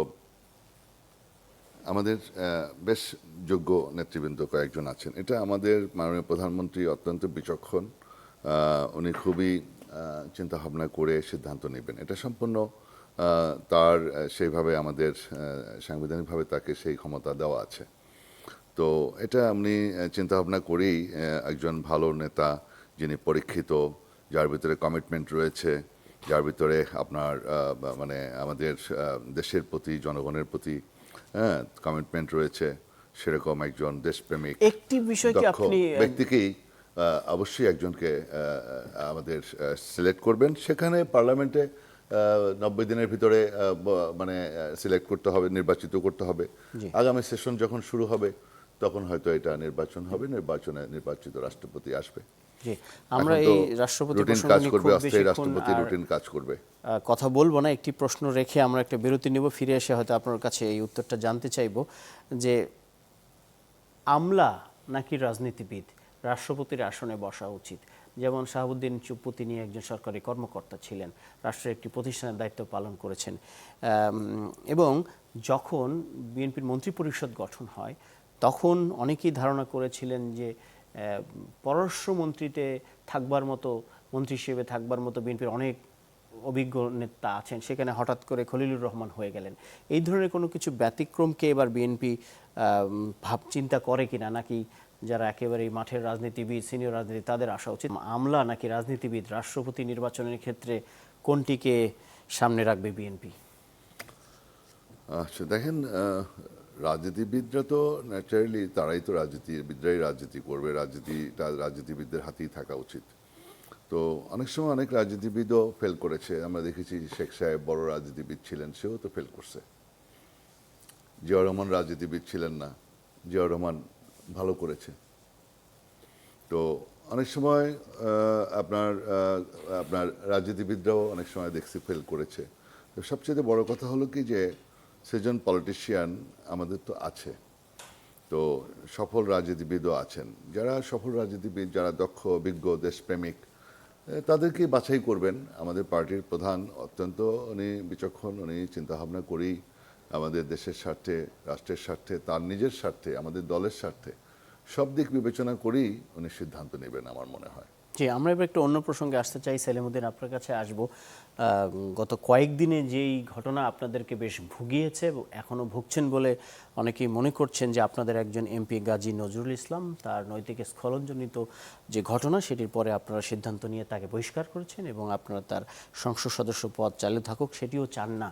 আমাদের বেশ যোগ্য নেতৃবৃন্দ কয়েকজন আছেন। এটা আমাদের মাননীয় প্রধানমন্ত্রী অত্যন্ত বিচক্ষণ, উনি খুবই চিন্তা ভাবনা করে সিদ্ধান্ত নেবেন। এটা সম্পূর্ণ তার সেইভাবে আমাদের সাংবিধানিকভাবে তাকে সেই ক্ষমতা দেওয়া আছে। তো এটা উনি চিন্তা ভাবনা করেই একজন ভালো নেতা যিনি পরীক্ষিত, যার ভিতরে কমিটমেন্ট রয়েছে, যার ভিতরে আপনার মানে আমাদের দেশের প্রতি, জনগণের প্রতি কমিটমেন্ট রয়েছে, সেরকম একজন দেশপ্রেমিক একটি বিষয় কি দক্ষ আপনি ব্যক্তিকেই অবশ্যই একজনকে আমাদের সিলেক্ট করবেন। সেখানে পার্লামেন্টে 90 দিনের ভিতরে মানে সিলেক্ট করতে হবে, নির্বাচিত করতে হবে। আগামী সেশন যখন শুরু হবে তখন হয়তো এটা নির্বাচন হবে, নির্বাচনে নির্বাচিত রাষ্ট্রপতি আসবে। জি, আমরা এখন এই তো রাষ্ট্রপতি রুটিন প্রসঙ্গ কাজ নিয়ে করবে, খুব অস্থায়ী বেশিক্ষণ রাষ্ট্রপতি আর রুটিন কাজ করবে। কথা বলবো না। একটি প্রশ্ন রেখে আমরা একটা বিরতি নেব, ফিরে এসে হয়তো আপনার কাছে এই উত্তরটা জানতে চাইবো যে আমলা নাকি রাজনীতিবিদ রাষ্ট্রপতির আসনে বসা উচিত? যেমন শাহাবুদ্দিন চুপ্পু, তিনি একজন সরকারি কর্মকর্তা ছিলেন, রাষ্ট্রের একটি প্রতিষ্ঠানের দায়িত্ব পালন করেছেন, এবং যখন বিএনপির মন্ত্রিপরিষদ গঠন হয় তখন অনেকেই ধারণা করেছিলেন যে পররাষ্ট্রমন্ত্রীতে থাকবার মতো, মন্ত্রী হিসেবে থাকবার মতো বিএনপির অনেক অভিজ্ঞ নেতা আছেন, সেখানে হঠাৎ করে খলিলুর রহমান হয়ে গেলেন। এই ধরনের কোনো কিছু ব্যতিক্রমকে এবার বিএনপি চিন্তা করে কিনা, নাকি যারা একেবারেই মাঠের রাজনীতিবিদ, সিনিয়র রাজনীতি, তাদের আসা উচিত? আমলা নাকি রাজনীতিবিদ রাষ্ট্রপতি নির্বাচনের ক্ষেত্রে কোনটিকে সামনে রাখবে বিএনপি? আচ্ছা, দেখেন, রাজনীতিবিদরা তো ন্যাচারালি তারাই তো রাজনীতিবিদরাই রাজনীতি করবে, রাজনীতিটা রাজনীতিবিদদের হাতেই থাকা উচিত। তো অনেক সময় অনেক রাজনীতিবিদও ফেল করেছে। আমরা দেখেছি শেখ সাহেব বড় রাজনীতিবিদ ছিলেন, সেও তো ফেল করছে। জিয়াউর রহমান রাজনীতিবিদ ছিলেন না, জিয়াউর রহমান ভালো করেছে। তো অনেক সময় আপনার রাজনীতিবিদরাও অনেক সময় দেখছি ফেল করেছে। তো সবচেয়ে বড় কথা হলো কি যে সেজন পলিটিশিয়ান আমাদের তো আছে, তো সফল রাজনীতিবিদও আছেন। যারা সফল রাজনীতিবিদ, যারা দক্ষ, অভিজ্ঞ, দেশপ্রেমিক, তাদেরকে বাছাই করবেন। আমাদের পার্টির প্রধান অত্যন্ত উনি বিচক্ষণ, উনি চিন্তাভাবনা করেই আমাদের দেশের স্বার্থে, রাষ্ট্রের স্বার্থে, তার নিজের স্বার্থে, আমাদের দলের স্বার্থে সব দিক বিবেচনা করেই উনি সিদ্ধান্ত নেবেন আমার মনে হয়। জি, আমরা এবার একটু অন্য প্রসঙ্গে আসতে চাই। সেলিমউদ্দিন, আপনার কাছে আসবো। গত কয়েকদিনে যেই ঘটনা আপনাদেরকে বেশ ভুগিয়েছে, এখনও ভুগছেন বলে অনেকেই মনে করছেন, যে আপনাদের একজন এমপি গাজী নজরুল ইসলাম, তার নৈতিক স্খলনজনিত যে ঘটনা, সেটির পরে আপনারা সিদ্ধান্ত নিয়ে তাকে বহিষ্কার করেছেন এবং আপনারা তার সংসদ সদস্য পদ চালু থাকুক সেটিও চান না।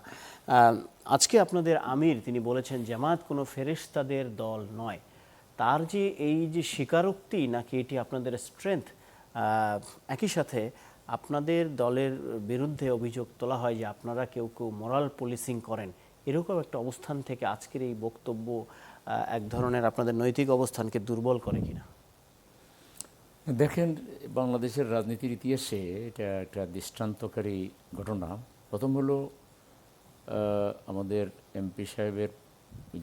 আজকে আপনাদের আমির তিনি বলেছেন জামায়াত কোনো ফেরেশতাদের দল নয়। তার যে এই যে স্বীকারোক্তি নাকি এটি আপনাদের স্ট্রেংথ, একই সাথে আপনাদের দলের বিরুদ্ধে অভিযোগ তোলা হয় যে আপনারা কেউ কেউ মোরাল পুলিশিং করেন, এরকম একটা অবস্থান থেকে আজকের এই বক্তব্য এক ধরনের আপনাদের নৈতিক অবস্থানকে দুর্বল করে কিনা? দেখেন, বাংলাদেশের রাজনীতির ইতিহাসে এটা একটা দৃষ্টান্তকারী ঘটনা। প্রথম হলো আমাদের এমপি সাহেবের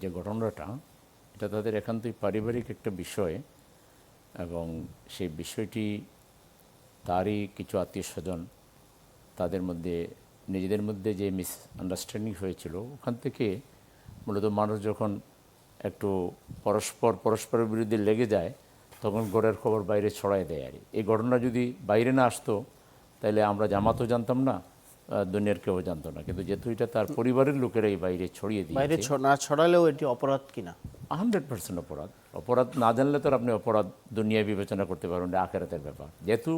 যে ঘটনাটা, এটা তাদের একান্তই পারিবারিক একটা বিষয়, এবং সেই বিষয়টি তারই কিছু আত্মীয় স্বজন তাদের মধ্যে নিজেদের মধ্যে যে মিসআন্ডারস্ট্যান্ডিং হয়েছিল, ওখান থেকে মূলত মানুষ যখন একটু পরস্পরের বিরুদ্ধে লেগে যায়, তখন ঘরের খবর বাইরে ছড়াই দেয়। আর এই ঘটনা যদি বাইরে না আসতো, তাহলে আমরা জামাতও জানতাম না, দুনিয়ার কেউ জানতো না। কিন্তু যেহেতু এটা তার পরিবারের লোকেরাই বাইরে ছড়িয়ে বাইরে দিয়েছে, না ছড়ালেও এটি অপরাধ কিনা? 100% অপরাধ না জানলে তো আর আপনি অপরাধ দুনিয়ায় বিবেচনা করতে পারবেন না, আখেরাতের ব্যাপার। যেহেতু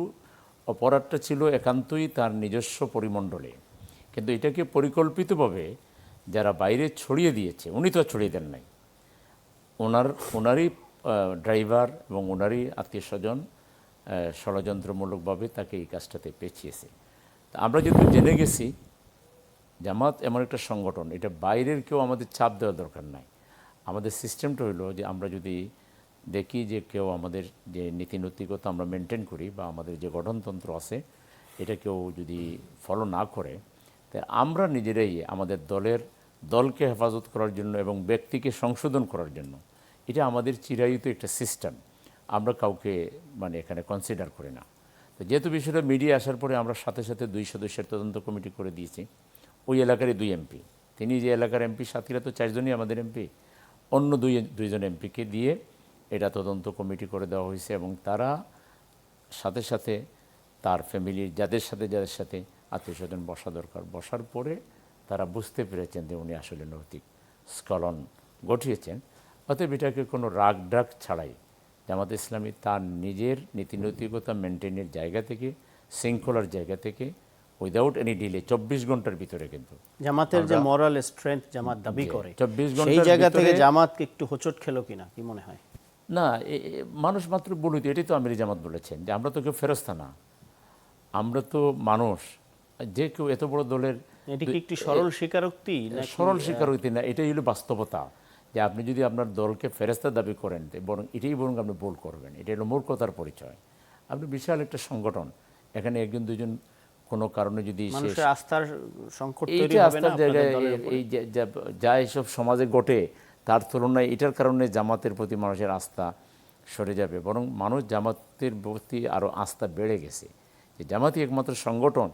অপরাধটা ছিল একান্তই তার নিজস্ব পরিমণ্ডলে, কিন্তু এটাকে পরিকল্পিতভাবে যারা বাইরে ছড়িয়ে দিয়েছে, উনি তো আর ছড়িয়ে দেন নাই, ওনারই ড্রাইভার এবং ওনারই আত্মীয় স্বজন ষড়যন্ত্রমূলকভাবে তাকে এই কাজটাতে পেঁচিয়েছে। তা আমরা যেহেতু জেনে গেছি, জামাত এমন একটা সংগঠন, এটা বাইরের কেউ আমাদের চাপ দেওয়া দরকার নাই। আমাদের সিস্টেমটা হলো যে আমরা যদি দেখি যে কেউ আমাদের যে নীতি নৈতিকতা আমরা মেনটেন করি বা আমাদের যে গঠনতন্ত্র আছে, এটা কেউ যদি ফলো না করে, তাই আমরা নিজেরাই আমাদের দলকে হেফাজত করার জন্য এবং ব্যক্তিকে সংশোধন করার জন্য, এটা আমাদের চিরায়ুত একটা সিস্টেম, আমরা কাউকে মানে এখানে কনসিডার করি না। তো যেহেতু বিষয়টা মিডিয়া আসার পরে আমরা সাথে সাথে 2 সদস্যের তদন্ত কমিটি করে দিয়েছি। ওই এলাকারই 2 এমপি, তিনি যে এলাকার এমপি, সাথীরা তো 4 জনই আমাদের এমপি, অন্য দুইজন এমপিকে দিয়ে এটা তদন্ত কমিটি করে দেওয়া হয়েছে, এবং তারা সাথে সাথে তার ফ্যামিলির যাদের সাথে আত্মীয় স্বজন বসা দরকার, বসার পরে তারা বুঝতে পেরেছেন যে উনি আসলে নৈতিক স্খলন ঘটিয়েছেন। অতএব এটাকে কোনো রাগ ডাক ছাড়াই জামাত ইসলামী তার নিজের নীতি নৈতিকতা মেনটেনের জায়গা থেকে, শৃঙ্খলার জায়গা থেকে, উইদাউট এনি ডিলে 24 ঘন্টার ভিতরে, কিন্তু জামাতের যে মোরাল স্ট্রেংথ জামাত দাবি করে, 24 সেই ঘন্টার জায়গা থেকে ভিতরে জামাত একটু হোঁচট খেলো কিনা, কি মনে হয়? না, মানুষ মাত্র বলিত, এটাই তো আমির জামাত বলেছেন যে আমরা তো কেউ ফেরেশতা না, আমরা তো মানুষ। যে কেউ এত বড় দলের, এটি কি একটি সরল স্বীকারোক্তি? সরল স্বীকারোক্তি না, এটাই হলো বাস্তবতা। যে আপনি যদি আপনার দলকে ফেরেশতা দাবি করেন, বরং আপনি ভুল করবেন। এটা হলো মূর্খতার পরিচয়। আপনি বিশাল একটা সংগঠন, এখানে একজন দুজন কোনো কারণে যদি মানুষের আস্থার সংকট এই তৈরি যে হবে না আস্থার আপনাদের জায়গায় দলের উপরে? এই যা এসব সমাজে ঘটে, তার তুলনায় এটার কারণে জামাতের প্রতি মানুষের আস্থা সরে যাবে, বরং মানুষ জামাতের প্রতি আরও আস্থা বেড়ে গেছে। যে জামাতই একমাত্র সংগঠন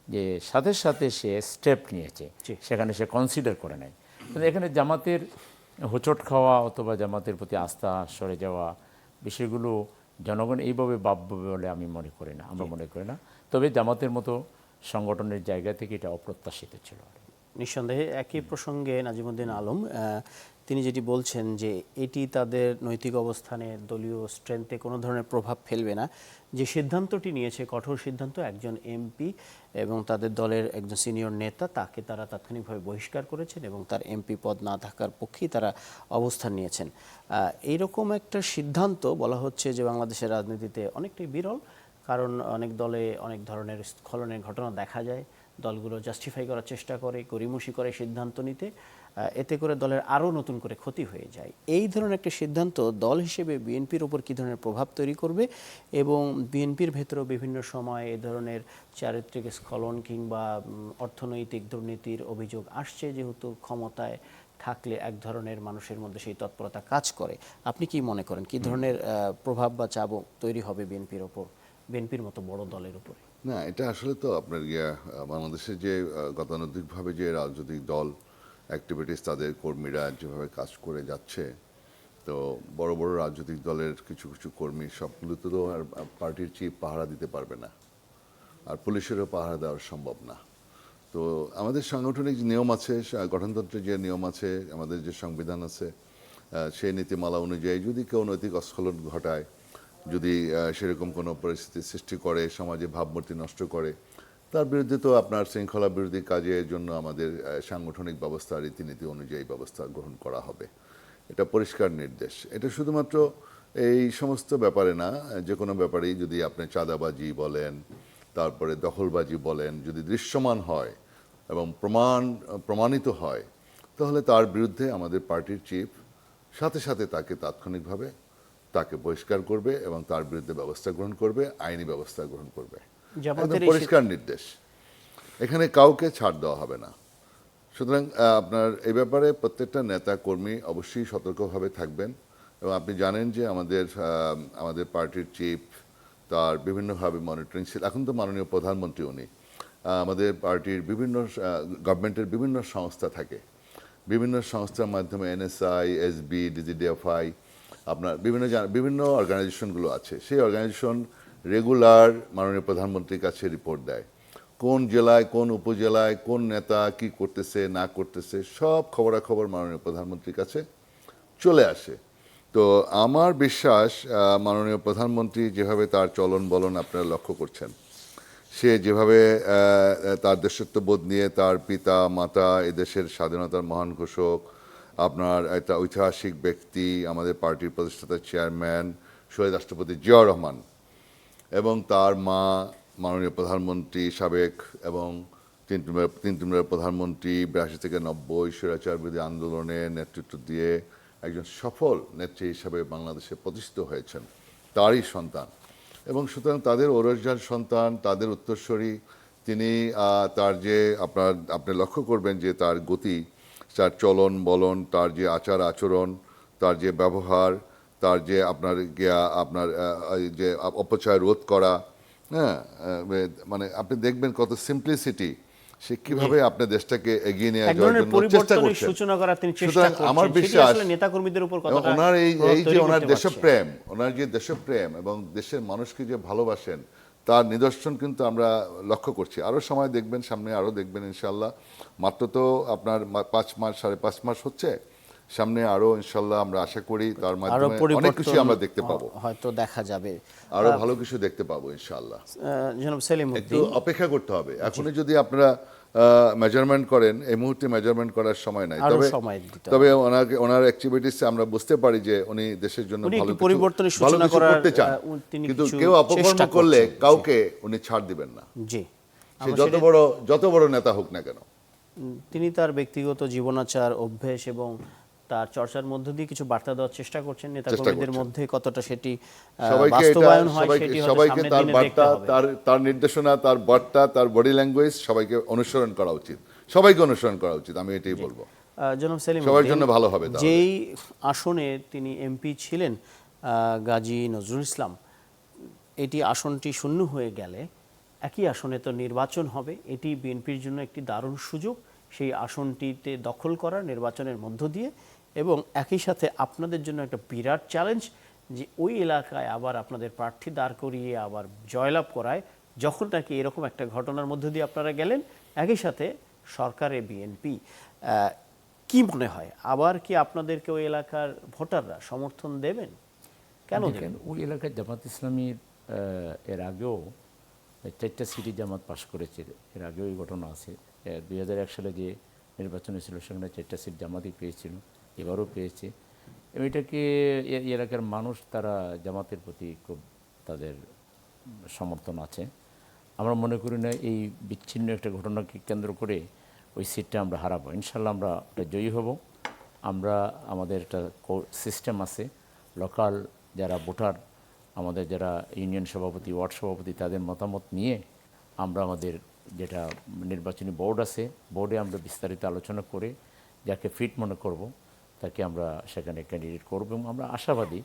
যে সাথে সাথে সে স্টেপ নিয়েছে, সেখানে সে কনসিডার করে নাই। কিন্তু এখানে জামাতের হোঁচট খাওয়া অথবা জামাতের প্রতি আস্থা সরে যাওয়া বিষয়গুলো জনগণ এইভাবে ভাববে বলে আমি মনে করি না, আমরা মনে করি না। তবে জামাতের মতো সংগঠনের জায়গা থেকে এটা অপ্রত্যাশিত ছিল। নিঃসন্দেহে একই প্রসঙ্গে নাজিমুদ্দিন আলম, তিনি যেটি বলছেন যে এটি তাদের নৈতিক অবস্থানে, দলীয় স্ট্রেংথে কোনো ধরনের প্রভাব ফেলবে না। যে সিদ্ধান্তটি নিয়েছে, কঠোর সিদ্ধান্ত, একজন এমপি এবং তাদের দলের একজন সিনিয়র নেতা, তাকে তারা তাৎক্ষণিকভাবে বহিষ্কার করেছেন এবং তার এমপি পদ না থাকার পক্ষেই তারা অবস্থান নিয়েছেন। এইরকম একটা সিদ্ধান্ত বলা হচ্ছে যে বাংলাদেশের রাজনীতিতে অনেকটাই বিরল, কারণ অনেক দলে অনেক ধরনের স্খলনের ঘটনা দেখা যায়। দলগুলো জাস্টিফাই করার চেষ্টা করে, গড়িমসি করে সিদ্ধান্ত নিতে, এতে করে দলের আরও নতুন করে ক্ষতি হয়ে যায়। এই ধরনের একটা সিদ্ধান্ত দল হিসেবে বিএনপির ওপর কী ধরনের প্রভাব তৈরি করবে, এবং বিএনপির ভেতরেও বিভিন্ন সময় এ ধরনের চারিত্রিক স্খলন কিংবা অর্থনৈতিক দুর্নীতির অভিযোগ আসছে, যেহেতু ক্ষমতায় থাকলে এক ধরনের মানুষের মধ্যে সেই তৎপরতা কাজ করে। আপনি কি মনে করেন কী ধরনের প্রভাব বা চাপ তৈরি হবে বিএনপির ওপর, বিএনপির মতো বড় দলের উপরে? না, এটা আসলে তো আপনার বাংলাদেশের যে গতানুগতিকভাবে যে রাজনৈতিক দল অ্যাক্টিভিটিস, তাদের কর্মীরা যেভাবে কাজ করে যাচ্ছে, তো বড় বড় রাজনৈতিক দলের কিছু কিছু কর্মী সবগুলোতে তো আর পার্টির চিফ পাহারা দিতে পারবে না, আর পুলিশেরও পাহারা দেওয়া সম্ভব না। তো আমাদের সাংগঠনিক যে নিয়ম আছে, গঠনতন্ত্রের যে নিয়ম আছে, আমাদের যে সংবিধান আছে, সেই নীতিমালা অনুযায়ী যদি কেউ নৈতিক অস্খলন ঘটায়, যদি সেরকম কোনো পরিস্থিতি সৃষ্টি করে, সমাজে ভাবমূর্তি নষ্ট করে, তার বিরুদ্ধে তো আপনার শৃঙ্খলা বিরোধী কাজের জন্য আমাদের সাংগঠনিক ব্যবস্থা, রীতিনীতি অনুযায়ী ব্যবস্থা গ্রহণ করা হবে। এটা পরিষ্কার নির্দেশ। এটা শুধুমাত্র এই সমস্ত ব্যাপারে না, যে কোনো ব্যাপারেই যদি আপনি চাঁদাবাজি বলেন, তারপরে দখলবাজি বলেন, যদি দৃশ্যমান হয় এবং প্রমাণিত হয়, তাহলে তার বিরুদ্ধে আমাদের পার্টির চিফ সাথে সাথে তাকে তাৎক্ষণিকভাবে তাকে বহিষ্কার করবে এবং তার বিরুদ্ধে ব্যবস্থা গ্রহণ করবে, আইনি ব্যবস্থা গ্রহণ করবে। জামাতের একদম এই পরিষ্কার নির্দেশ, এখানে কাউকে ছাড় দেওয়া হবে না। সুতরাং আপনার এই ব্যাপারে প্রত্যেকটা নেতা কর্মী অবশ্যই সতর্কভাবে থাকবেন। এবং আপনি জানেন যে আমাদের পার্টির চিফ তার বিভিন্নভাবে মনিটরিং ছিল। এখন তো মাননীয় প্রধানমন্ত্রী উনি, আমাদের পার্টির বিভিন্ন গভর্নমেন্টের বিভিন্ন সংস্থা থাকে, বিভিন্ন সংস্থার মাধ্যমে এনএসআই, এসবি, ডিজিডিএফআই, আপনার বিভিন্ন অর্গানাইজেশনগুলো আছে। সেই অর্গানাইজেশন রেগুলার মাননীয় প্রধানমন্ত্রীর কাছে রিপোর্ট দেয়, কোন জেলায় কোন উপজেলায় কোন নেতা কি করতেছে না করতেছে, সব খবরাখবর মাননীয় প্রধানমন্ত্রীর কাছে চলে আসে। তো আমার বিশ্বাস মাননীয় প্রধানমন্ত্রী যেভাবে তার চলন বলন আপনারা লক্ষ্য করছেন, সে যেভাবে তার দেশত্ববোধ নিয়ে, তার পিতা মাতা এদেশের স্বাধীনতার মহান ঘোষক, আপনার একটা ঐতিহাসিক ব্যক্তি, আমাদের পার্টির প্রতিষ্ঠাতা চেয়ারম্যান শহীদ রাষ্ট্রপতি জিয়াউর রহমান, এবং তার মা মাননীয় প্রধানমন্ত্রী সাবেক এবং তিনবার প্রধানমন্ত্রী 82 থেকে 90 স্বৈরাচার বিরোধী আন্দোলনে নেতৃত্ব দিয়ে একজন সফল নেত্রী হিসাবে বাংলাদেশে প্রতিষ্ঠিত হয়েছেন, তারই সন্তান। এবং সুতরাং তাদের ঔরসজার সন্তান, তাদের উত্তরসূরি তিনি। তার যে আপনি লক্ষ্য করবেন যে তার গতি, তার চলন বলন, তার যে আচার আচরণ, তার যে ব্যবহার, তার যে আপনার যে অপচয় রোধ করা, হ্যাঁ, মানে আপনি দেখবেন কত সিম্পলিসিটি, সে কিভাবে আপনার দেশটাকে এগিয়ে নিয়ে যাওয়ার জন্য চেষ্টা করছেন। সূচনা করার তিনি চেষ্টা সুতরাং করছেন। আমার সেটি বিশ্বাস আসলে নেতাকর্মীদের উপর কতটা ওনার এই প্রভাব যে তৈরি ওনার করতে পারছে। দেশপ্রেম, ওনার যে দেশপ্রেম এবং দেশের মানুষকে যে ভালোবাসেন, তার নিদর্শন কিন্তু আমরা লক্ষ্য করছি। আরো সময় দেখবেন, সামনে আরো দেখবেন ইনশাল্লাহ। মাত্র তো আপনার 5 মাস 5.5 মাস হচ্ছে, সামনে আরো ইনশাল্লাহ আমরা আশা করি তার মাধ্যমে অনেক কিছু আমরা দেখতে পাবো, হয়তো দেখা যাবে, আরো ভালো কিছু দেখতে পাবো ইনশাল্লাহ। জনাব সেলিম একটু উদ্দিন, অপেক্ষা করতে হবে। এখনই যদি আপনারা মেজারমেন্ট করেন, এই মুহূর্তে মেজারমেন্ট করার সময় নাই। আরো তবে সময় দিতে হবে। তবে ওনার অ্যাক্টিভিটিসে আমরা বুঝতে পারি যে উনি দেশের জন্য উনি ভালো একটি কিছু পরিবর্তনের সূচনা কিছু করার, করতে চান, তিনি কিন্তু কিছু কেউ অপকর্ম চেষ্টা করলে করছেন। কাউকে উনি ছাড় দিবেন না, জি, সে যত বড় নেতা হোক না কেন। তিনি তার ব্যক্তিগত জীবনাচার, অভ্যেস এবং তার চর্চার মধ্য দিয়ে কিছু বার্তা দেওয়ার চেষ্টা করছেন। নেতাকর্মীদের মধ্যে কতটা সেটি বাস্তবায়ন হয় সেটি হয়তো সবাইকে সামনের তার দিনে দেখতে বার্তা, হবে। তার নির্দেশনা, তার বার্তা, তার বডি ল্যাঙ্গুয়েজ সবাইকে অনুসরণ করা উচিত, সবাইকে অনুসরণ করা উচিত, আমি এটাই বলবো। জনাব সেলিম সবার উদ্দিন, জন্য ভালো হবে তাহলে। যেই আসনে তিনি এমপি ছিলেন, গাজী নজরুল ইসলাম, এটি আসনটি শূন্য হয়ে গেলে একই আসনে তো নির্বাচন হবে। এটি বিএনপির জন্য একটি দারুণ সুযোগ সেই আসনটিতে দখল করার নির্বাচনের মধ্য দিয়ে, এবং একই সাথে আপনাদের জন্য একটা বিরাট চ্যালেঞ্জ যে ওই এলাকায় আবার আপনাদের প্রার্থী দাঁড় করিয়ে আবার জয়লাভ করায়। যখন নাকি এরকম একটা ঘটনার মধ্য দিয়ে আপনারা গেলেন, একই সাথে সরকারে বিএনপি, কি মনে হয় আবার কি আপনাদেরকে ওই এলাকার ভোটাররা সমর্থন দেবেন? কেন দেবেন? ওই এলাকায় জামাত ইসলামীর এর আগেও 4টা সিটি জামাত পাশ করেছে, এর আগেও এই ঘটনা আছে। 2001 সালে যে নির্বাচন হয়েছিল সেখানে 4টা সিট জামাতই পেয়েছিল, এবারও পেয়েছে। এবং এটাকে এই এলাকার মানুষ তারা জামাতের প্রতি খুব তাদের সমর্থন আছে। আমরা মনে করি না এই বিচ্ছিন্ন একটা ঘটনাকে কেন্দ্র করে ওই সিটটা আমরা হারাবো। ইনশাল্লাহ আমরা জয়ী হব। আমরা আমাদের একটা সিস্টেম আছে, লোকাল যারা ভোটার, আমাদের যারা ইউনিয়ন সভাপতি, ওয়ার্ড সভাপতি, তাদের মতামত নিয়ে আমরা আমাদের যেটা নির্বাচনী বোর্ড আছে, বোর্ডে আমরা বিস্তারিত আলোচনা করে যাকে ফিট মনে করব তাকে আমরা সেখানে ক্যান্ডিডেট করব। এবং আমরা আশাবাদী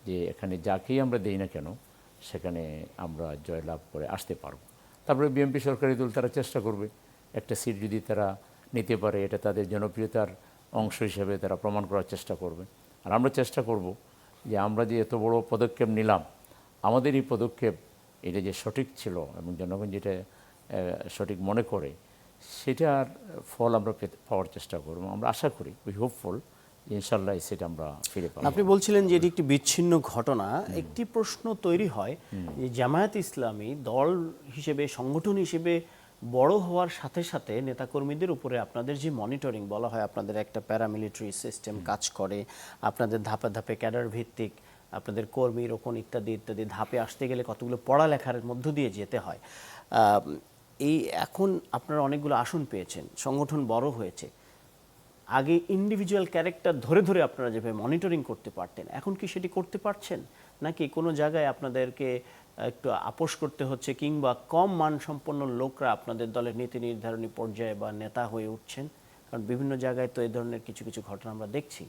যে এখানে যাকেই আমরা দেই না কেন সেখানে আমরা জয়লাভ করে আসতে পারব। তারপরে বিএনপি সরকারি দল তারা চেষ্টা করবে একটা সিট যদি তারা নিতে পারে, এটা তাদের জনপ্রিয়তার অংশ হিসেবে তারা প্রমাণ করার চেষ্টা করবে। আর আমরা চেষ্টা করব যে আমরা যে এত বড় পদক্ষেপ নিলাম, আমাদের এই পদক্ষেপ এটা যে সঠিক ছিল এবং জনগণ যেটা সঠিক মনে করে সেটার ফল আমরা পাওয়ার চেষ্টা করব। আমরা আশা করি, উই হোপফুল, ইনশাল্লাহ সেটা আমরা ফিরে পাবো। আপনি বলছিলেন যে এটি একটি বিচ্ছিন্ন ঘটনা। একটি প্রশ্ন তৈরি হয় যে জামায়াত ইসলামী দল হিসেবে, সংগঠন হিসেবে বড় হওয়ার সাথে সাথে নেতাকর্মীদের উপরে আপনাদের যে মনিটরিং বলা হয়, আপনাদের একটা প্যারামিলিটারি সিস্টেম কাজ করে, আপনাদের ধাপে ধাপে ক্যাডার ভিত্তিক আপনাদের কর্মী রোপণ ইত্যাদি ইত্যাদি ধাপে আসতে গেলে কতগুলো পড়ালেখার মধ্য দিয়ে যেতে হয়। এই এখন আপনারা অনেকগুলো আসন পেয়েছেন, সংগঠন বড় হয়েছে, আগে ইন্ডিভিজুয়াল ক্যারেক্টার ধরে ধরে আপনারা যেভাবে মনিটরিং করতে পারতেন, এখন কি সেটি করতে পারছেন, নাকি কোনো জায়গায় আপনাদেরকে একটু আপোষ করতে হচ্ছে, কিংবা কম মানসম্পন্ন লোকরা আপনাদের দলের নীতি নির্ধারণী পর্যায়ে বা নেতা হয়ে উঠছেন? কারণ বিভিন্ন জায়গায় তো এই ধরনের কিছু কিছু ঘটনা আমরা দেখছি।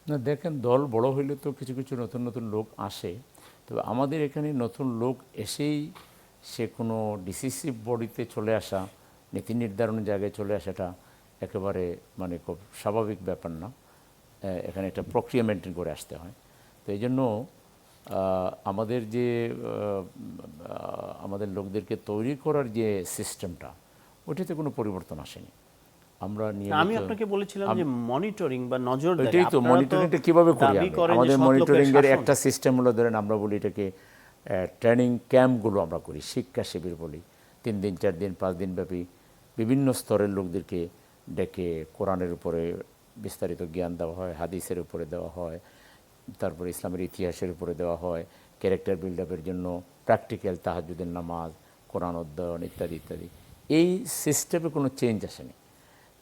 না দেখেন, দল বড় হইলে তো কিছু কিছু নতুন নতুন লোক আসে। তবে আমাদের এখানে নতুন লোক এসেই সে কোনো ডিসিসিভ বডিতে চলে আসা, নীতি নির্ধারণের জায়গায় চলে আসাটা একেবারে মানে খুব স্বাভাবিক ব্যাপার না। এখানে একটা প্রক্রিয়া মেনটেন করে আসতে হয়। তো এই জন্য আমাদের যে আমাদের লোকদেরকে তৈরি করার যে সিস্টেমটা, ওইটাতে কোনো পরিবর্তন আসেনি। আমরা আমি আপনাকে বলেছিলাম যে মনিটরিং বা নজরদারি, এটাই তো মনিটরিংটা কিভাবে করি দাবি আমি? করেন যে আমাদের সৎ লোকের মনিটরিং এর শাসন। একটা সিস্টেম হলো, ধরেন আমরা বলি এটাকে ট্রেনিং ক্যাম্পগুলো আমরা করি, শিক্ষা শিবির বলি। 3 দিন 4 দিন 5 দিন ব্যাপী বিভিন্ন স্তরের লোকদেরকে ডেকে কোরআনের উপরে বিস্তারিত জ্ঞান দেওয়া হয়, হাদিসের উপরে দেওয়া হয়, তারপরে ইসলামের ইতিহাসের উপরে দেওয়া হয়, ক্যারেক্টার বিল্ড আপের জন্য প্র্যাকটিক্যাল তাহাজ্জুদের নামাজ, কোরআন অধ্যয়ন ইত্যাদি ইত্যাদি। এই সিস্টেমে কোনো চেঞ্জ আসেনি।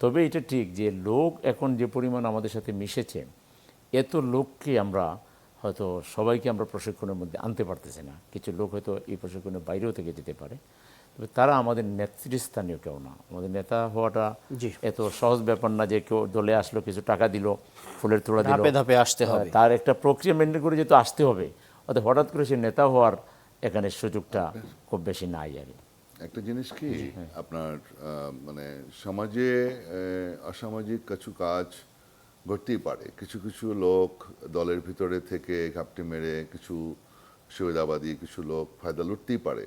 তবে এটা ঠিক যে লোক এখন যে পরিমাণ আমাদের সাথে মিশেছে, এত লোককে আমরা হয়তো সবাইকে আমরা প্রশিক্ষণের মধ্যে আনতে পারতেছি না। কিছু লোক হয়তো এই প্রশিক্ষণের বাইরেও থেকে যেতে পারে, তবে তারা আমাদের নেতৃস্থানীয় কেউ না। আমাদের নেতা হওয়াটা জি। এত সহজ ব্যাপার না যে কেউ দলে আসলো, কিছু টাকা দিল, ফুলের তোড়া দিল, ধাপে ধাপে আসতে হবে। তার একটা প্রক্রিয়া মেনটেন করে যেহেতু আসতে হবে, অর্থাৎ হঠাৎ করে সে নেতা হওয়ার এখানে সুযোগটা খুব বেশি নাই আর কি। একটা জিনিস কি, আপনার মানে সমাজে অসামাজিক কিছু কাজ ঘটতেই পারে। কিছু কিছু লোক দলের ভিতরে থেকে ঘাপটি মেরে কিছু সুবিধাবাদী কিছু লোক ফায়দা লুটতেই পারে।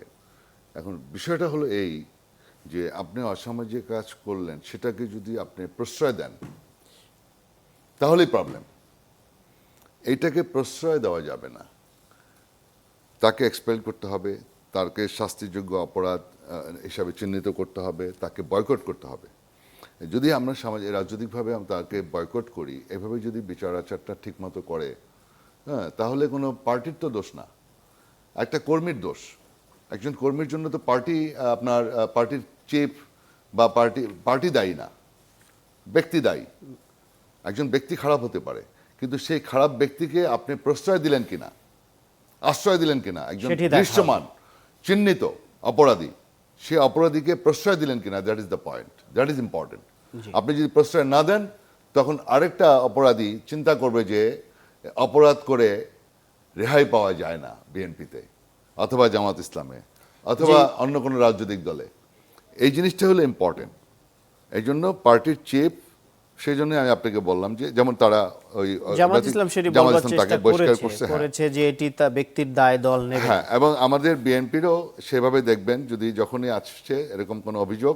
এখন বিষয়টা হলো এই যে আপনি অসামাজিক কাজ করলেন, সেটাকে যদি আপনি প্রশ্রয় দেন তাহলেই প্রবলেম। এইটাকে প্রশ্রয় দেওয়া যাবে না, তাকে এক্সপেল করতে হবে, তাকে শাস্তিযোগ্য অপরাধ হিসাবে চিহ্নিত করতে হবে, তাকে বয়কট করতে হবে। যদি আমরা সমাজে রাজনৈতিকভাবে তাকে বয়কট করি, এভাবে যদি বিচার আচারটা ঠিকমতো করে, হ্যাঁ, তাহলে কোনো পার্টির তো দোষ না, একটা কর্মীর দোষ। একজন কর্মীর জন্য তো পার্টি আপনার পার্টির চিফ বা পার্টি দায়ী না, ব্যক্তি দায়ী। একজন ব্যক্তি খারাপ হতে পারে, কিন্তু সেই খারাপ ব্যক্তিকে আপনি প্রশ্রয় দিলেন কিনা, আশ্রয় দিলেন কিনা, একজন সেটি দেখা দৃশ্যমান চিহ্নিত অপরাধী, সে অপরাধীকে প্রশ্রয় দিলেন কিনা, that is the point, that is important. আপনি যদি প্রশ্রয় না দেন, তখন আরেকটা অপরাধী চিন্তা করবে যে অপরাধ করে রেহাই পাওয়া যায় না বিএনপিতে অথবা জামাত ইসলামে অথবা অন্য কোনো রাজনৈতিক দলে। এই জিনিসটা হলো ইম্পর্টেন্ট। এই জন্য পার্টির চিফ, সেই জন্য আমি আপনাকে বললাম যে যেমন তারা ওই জামাত ইসলাম সেটি জামাত বলবার ইসলাম চেষ্টা তাকে বহিষ্কার করছে, করেছে যে এটি তা ব্যক্তির দায়, দল নেবে। হ্যাঁ, এবং আমাদের বিএনপিরও সেভাবে দেখবেন, যদি যখনই আসছে এরকম কোনো অভিযোগ,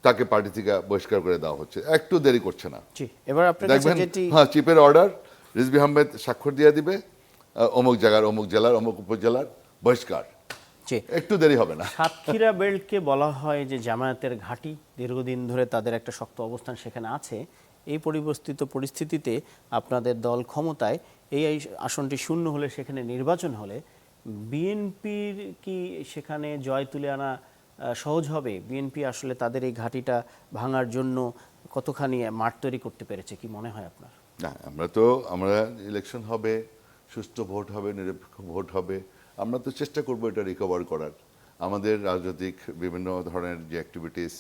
তাকে পার্টি থেকে বহিষ্কার করে দেওয়া হচ্ছে, একটু দেরি করছে না। জি, এবার আপনার কাছে দেখবেন, যেটি হ্যাঁ, চিফের অর্ডার, রিজভী আহমেদ স্বাক্ষর দিয়ে দিবে, অমুক জায়গার অমুক জেলার অমুক উপজেলার বহিষ্কার, জি, একটু দেরি হবে না। সাতক্ষীরা বেল্টকে বলা হয় যে জামায়াতের ঘাঁটি, দীর্ঘদিন ধরে তাদের একটা শক্ত অবস্থান সেখানে আছে। এই পরিবর্তিত পরিস্থিতিতে আপনাদের দল ক্ষমতায়, এই আসনটি শূন্য হলে, সেখানে নির্বাচন হলে বিএনপির কি সেখানে জয় তুলে আনা সহজ হবে? বিএনপি আসলে তাদের এই ঘাঁটিটা ভাঙার জন্য কতখানি মাঠ তৈরি করতে পেরেছে, কি মনে হয় আপনার? না, আমরা ইলেকশন হবে, সুষ্ঠু ভোট হবে, নিরপেক্ষ ভোট হবে, আমরা তো চেষ্টা করবো এটা রিকভার করার। আমাদের রাজনৈতিক বিভিন্ন ধরনের যে অ্যাক্টিভিটিস,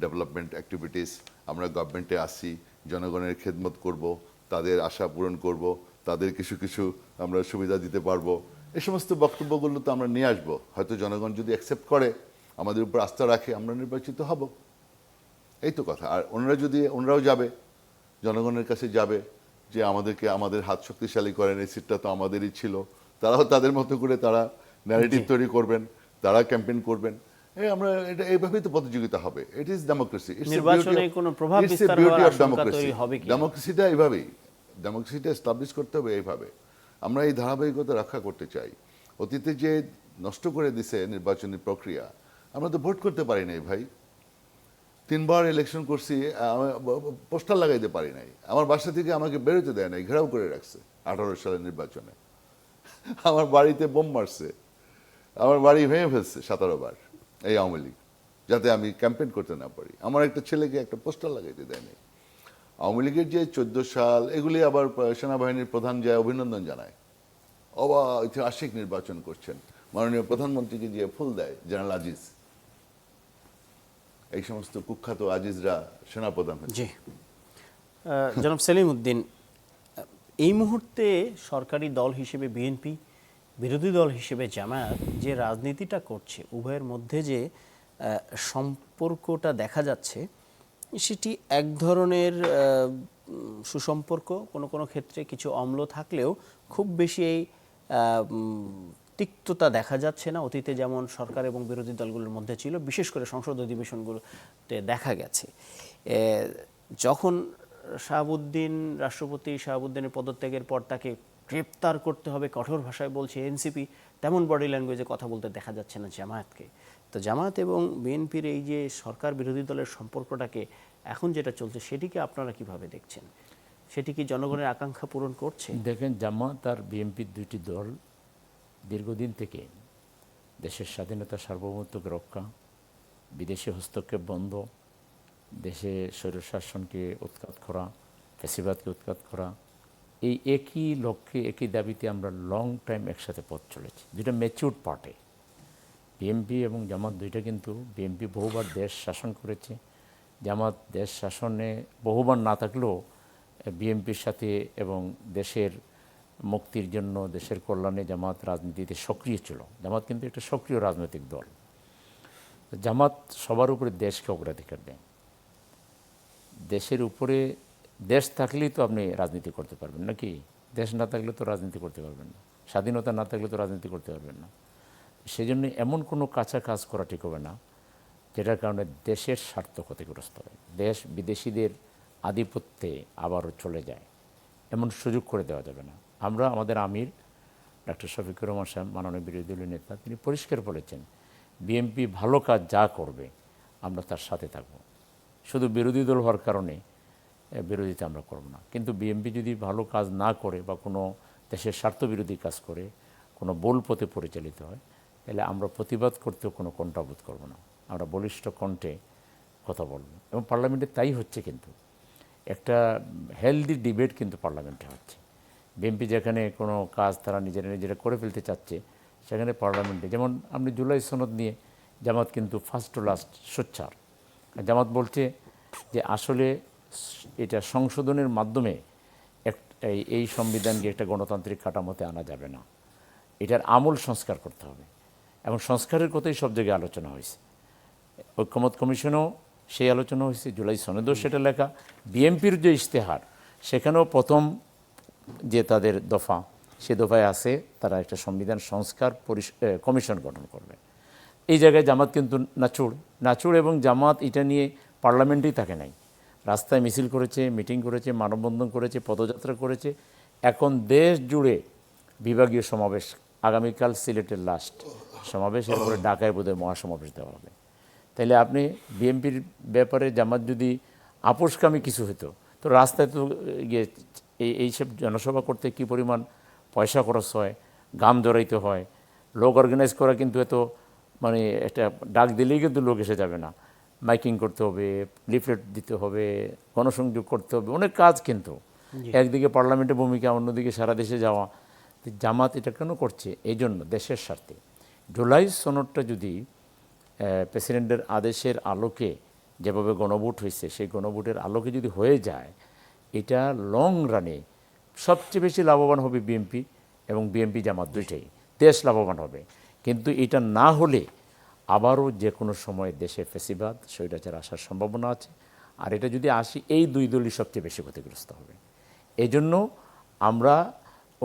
ডেভেলপমেন্ট অ্যাক্টিভিটিস, আমরা গভর্নমেন্টে আসি, জনগণের খেদমত করব, তাদের আশা পূরণ করব, তাদের কিছু কিছু আমরা সুবিধা দিতে পারবো, এই সমস্ত বক্তব্যগুলো তো আমরা নিয়ে আসবো। হয়তো জনগণ যদি অ্যাকসেপ্ট করে, আমাদের উপর আস্থা রাখে, আমরা নির্বাচিত হব, এই তো কথা। আর ওনারাও যাবে, জনগণের কাছে যাবে যে আমাদেরকে আমাদের হাত শক্তিশালী করেন, এই সিটটা তো আমাদেরই ছিল। তারাও তাদের মতো করে তারা ন্যারেটিভ তৈরি করবেন, তারা ক্যাম্পেইন করবেন। আমরা এটা এইভাবেই তো প্রতিযোগিতা হবে। It is democracy. নির্বাচনে কোনো প্রভাব বিস্তার হওয়ার আশঙ্কা তৈরি হবে কি? ডেমোক্রেসিটা এইভাবেই, ডেমোক্রেসিটা এস্টাবলিশ করতে হবে এইভাবে। আমরা এই ধারাবাহিকতা রক্ষা করতে চাই। অতীতে যে নষ্ট করে দিছে নির্বাচনী প্রক্রিয়া, আমরা তো ভোট করতে পারি নাই ভাই, 3বার ইলেকশন করছি, পোস্টার লাগাইতে পারি নাই, আমার বাসা থেকে আমাকে বেরোতে দেয় নাই, ঘেরাও করে রাখছে 18 সালের নির্বাচনে। আমার বাড়িতে বোম মারছে, আমার বাড়ি ভেঙে ফেলছে 17 বার এই আওয়ামী লীগ, যাতে আমি ক্যাম্পেইন করতে না পারি। আমার একটা ছেলেকে একটা পোস্টার লাগাইতে দেয় নাই। আওয়ামী লীগের যে 14 সাল, এগুলি আবার সেনাবাহিনীর প্রধান যায় অভিনন্দন জানায়, ঐতিহাসিক নির্বাচন করছেন, মাননীয় প্রধানমন্ত্রীকে দিয়ে ফুল দেয় জেনারেল আজিজ। এই সমস্ত কুখ্যাত আজিজরা সেনাপ্রধান হচ্ছে। জি জনাব সেলিম উদ্দিন, এই মুহূর্তে সরকারি দল হিসেবে বিএনপি, বিরোধী দল হিসেবে জামায়াত যে রাজনীতিটা করছে, উভয়ের মধ্যে যে সম্পর্কটা দেখা যাচ্ছে, সেটি এক ধরনের সুসম্পর্ক, কোনো কোনো ক্ষেত্রে কিছু অম্ল থাকলেও খুব বেশি এই তিক্ততা দেখা যাচ্ছে না। অতীতে যেমন সরকার এবং বিরোধী দলগুলোর মধ্যে ছিল, বিশেষ করে সংসদ অধিবেশনগুলোতে দেখা গেছে। যখন শাহাবুদ্দিন, রাষ্ট্রপতি শাহাবুদ্দিনের পদত্যাগের পর তাকে গ্রেপ্তার করতে হবে কঠোর ভাষায় বলছে এনসিপি, তেমন বডি ল্যাঙ্গুয়েজে কথা বলতে দেখা যাচ্ছে না জামায়াতকে। তো জামায়াত এবং বিএনপির এই যে সরকার বিরোধী দলের সম্পর্কটাকে এখন যেটা চলছে, সেটিকে আপনারা কিভাবে দেখছেন? সেটি কি জনগণের আকাঙ্ক্ষা পূরণ করছে? দেখেন, জামাত আর বিএনপির দুইটি দল দীর্ঘদিন থেকে দেশের স্বাধীনতা সার্বভৌমত্বকে রক্ষা, বিদেশি হস্তক্ষেপ বন্ধ, দেশে স্বৈরশাসনকে উৎখাত করা, ফ্যাসিবাদকে উৎখাত করা, এই একই লক্ষ্যে একই দাবিতে আমরা লং টাইম একসাথে পথ চলেছি। দুইটা ম্যাচিউরড পার্টি, বিএনপি এবং জামাত দুইটা। কিন্তু বিএনপি বহুবার দেশ শাসন করেছে, জামাত দেশ শাসনে বহুবার না থাকলেও বিএনপির সাথে এবং দেশের মুক্তির জন্য, দেশের কল্যাণে জামাত রাজনীতিতে সক্রিয় ছিল। জামাত কিন্তু একটা সক্রিয় রাজনৈতিক দল। জামাত সবার উপরে দেশকে অগ্রাধিকার দেয়। দেশের উপরে, দেশ থাকলেই তো আপনি রাজনীতি করতে পারবেন নাকি? দেশ না থাকলে তো রাজনীতি করতে পারবেন না, স্বাধীনতা না থাকলে তো রাজনীতি করতে পারবেন না। সেই জন্য এমন কোনো কাঁচা কাজ করা ঠিক হবে না যেটার কারণে দেশের স্বার্থ ক্ষতিগ্রস্ত হয়, দেশ বিদেশিদের আধিপত্যে আবারও চলে যায়, এমন সুযোগ করে দেওয়া যাবে না। আমরা আমাদের আমির ডক্টর শফিকুর রহমান সাহেব, মাননীয় বিরোধী দলীয় নেতা, তিনি পরিষ্কার বলেছেন, বিএনপি ভালো কাজ যা করবে আমরা তার সাথে থাকব। শুধু বিরোধী দল হওয়ার কারণে বিরোধিতা আমরা করব না। কিন্তু বিএনপি যদি ভালো কাজ না করে বা কোনো দেশের স্বার্থবিরোধী কাজ করে, কোনো ভুল পথে পরিচালিত হয়, তাহলে আমরা প্রতিবাদ করতেও কোনো কণ্ঠাবোধ করব না। আমরা বলিষ্ঠ কণ্ঠে কথা বলব। এবং পার্লামেন্টে তাই হচ্ছে। কিন্তু একটা হেলদি ডিবেট কিন্তু পার্লামেন্টে হচ্ছে। বিএনপি যেখানে কোনো কাজ তারা নিজেরা করে ফেলতে চাচ্ছে, সেখানে পার্লামেন্টে, যেমন আপনি জুলাই সনদ নিয়ে জামাত কিন্তু ফার্স্ট টু লাস্ট সোচ্চার। জামাত বলছে যে আসলে এটা সংশোধনের মাধ্যমে এই সংবিধানকে একটা গণতান্ত্রিক কাঠামোতে আনা যাবে না, এটার আমূল সংস্কার করতে হবে। এবং সংস্কারের কথাই সব জায়গায় আলোচনা হয়েছে। ঐক্যমত কমিশনেও সেই আলোচনা হয়েছে, জুলাই সনদেও সেটা লেখা। বিএনপির যে ইশতেহার, সেখানেও প্রথম যে তাদের দফা, সে দফায় আছে তারা একটা সংবিধান সংস্কার কমিশন গঠন করবে। এই জায়গায় জামাত কিন্তু নাচুর এবং জামাত এটা নিয়ে পার্লামেন্টেই থাকে নাই, রাস্তায় মিছিল করেছে, মিটিং করেছে, মানববন্ধন করেছে, পদযাত্রা করেছে। এখন দেশ জুড়ে বিভাগীয় সমাবেশ, আগামীকাল সিলেটের লাস্ট সমাবেশ, এরপরে ঢাকায় বোধহয় মহাসমাবেশ দেওয়া হবে। তাইলে আপনি বিএনপির ব্যাপারে জামাত যদি আপোষকামী কিছু হতো, তো রাস্তায় তো গিয়ে এইসব জনসভা করতে কী পরিমাণ পয়সা খরচ হয়, গাম জড়াইতে হয়, লোক অর্গানাইজ করা কিন্তু এত, মানে একটা ডাক দিলেই কিন্তু লোক এসে যাবে না, মাইকিং করতে হবে, লিফলেট দিতে হবে, গণসংযোগ করতে হবে, অনেক কাজ। কিন্তু একদিকে পার্লামেন্টের ভূমিকা, অন্যদিকে সারা দেশে যাওয়া। জামাত এটা কেন করছে? এই জন্য দেশের স্বার্থে। জুলাই সনদটা যদি প্রেসিডেন্টের আদেশের আলোকে যেভাবে গণভোট হয়েছে, সেই গণভোটের আলোকে যদি হয়ে যায়, এটা লং রানে সবচেয়ে বেশি লাভবান হবে বিএনপি এবং বিএনপি জামাত দুইটাই, দেশ লাভবান হবে। কিন্তু এটা না হলে আবারও যে কোনো সময় দেশে ফ্যাসিবাদ, স্বৈরাচার আসার সম্ভাবনা আছে। আর এটা যদি আসি, এই দুই দলই সবচেয়ে বেশি ক্ষতিগ্রস্ত হবে। এই জন্য আমরা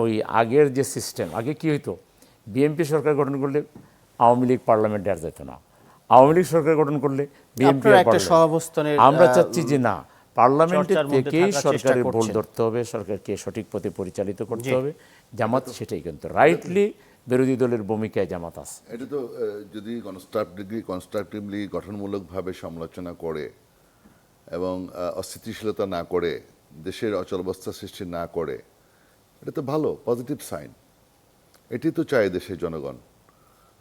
ওই আগের যে সিস্টেম, আগে কী হইতো, বিএনপি সরকার গঠন করলে আওয়ামী লীগ পার্লামেন্টে আর যেত না, আওয়ামী লীগ সরকার গঠন করলে বিএনপি। আমরা চাচ্ছি যে না, পার্লামেন্টের থেকেই সরকারের ভুল ধরতে হবে, সরকারকে সঠিক পথে পরিচালিত করতে হবে। জামাত সেটাই কিন্তু রাইটলি বিরোধী দলের ভূমিকায় জামাত আছে। এটা তো যদি কনস্ট্রাকটিভলি গঠনমূলকভাবে সমালোচনা করে এবং অস্থিতিশীলতা না করে, দেশের অচলাবস্থা সৃষ্টি না করে, এটা তো ভালো, পজিটিভ সাইন। এটি তো চায় দেশের জনগণ।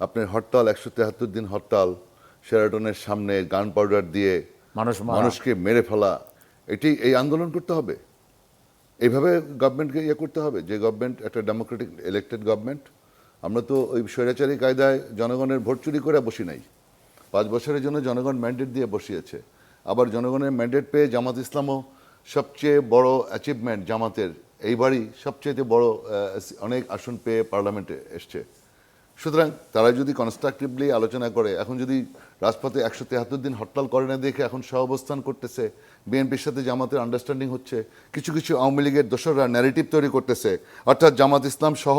আপনার হরতাল, 173 দিন হরতাল, শেরাটনের সামনে গান পাউডার দিয়ে মানুষকে মেরে ফেলা, এই আন্দোলন করতে হবে। এইভাবে গভর্নমেন্টকে করতে হবে, যে গভর্নমেন্ট একটা ডেমোক্রেটিক ইলেক্টেড গভর্নমেন্ট। আমরা তো ওই স্বৈরাচারী কায়দায় জনগণের ভোট চুরি করে বসি নাই। 5 বছরের জন্য জনগণ ম্যান্ডেট দিয়ে বসিয়েছে। আবার জনগণের ম্যান্ডেট পেয়ে জামাত ইসলামও সবচেয়ে বড় অ্যাচিভমেন্ট জামাতের এইবারই সবচেয়ে বড় অনেক আসন পেয়ে পার্লামেন্টে এসছে। সুতরাং তারা যদি কনস্ট্রাকটিভলি আলোচনা করে, এখন যদি রাজপথে 173 দিন হরতাল করে না দেখে এখন সহাবস্থান করতেছে, বিএনপির সাথে জামাতের আন্ডারস্ট্যান্ডিং হচ্ছে, কিছু কিছু আওয়ামী লীগের দোসররা ন্যারেটিভ তৈরি করতেছে, অর্থাৎ জামাত ইসলাম সহ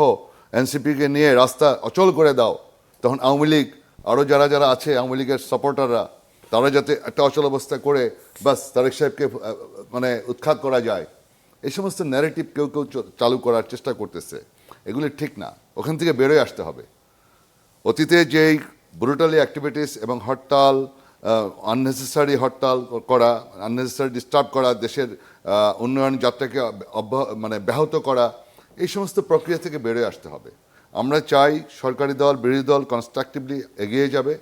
এনসিপিকে নিয়ে রাস্তা অচল করে দাও, তখন আওয়ামী লীগ আরও যারা যারা আছে আওয়ামী লীগের সাপোর্টাররা, তারা যাতে একটা অচল অবস্থা করে বাস তারেক সাহেবকে মানে উৎখাত করা যায়, এই সমস্ত ন্যারেটিভ কেউ কেউ চালু করার চেষ্টা করতেছে। এগুলি ঠিক না, ওখান থেকে বেরোয় আসতে হবে। অতীতে যেই ব্রুটালি অ্যাক্টিভিটিস এবং হরতাল, আননেসেসারি হরতাল করা, আননেসেসারি ডিস্টার্ব করা, দেশের উন্নয়ন যাত্রাকে মানে ব্যাহত করা, এই সমস্ত প্রক্রিয়া থেকে বেরোয় আসতে হবে। আমরা চাই সরকারি দল বিরোধী দল কনস্ট্রাকটিভলি এগিয়ে যাবে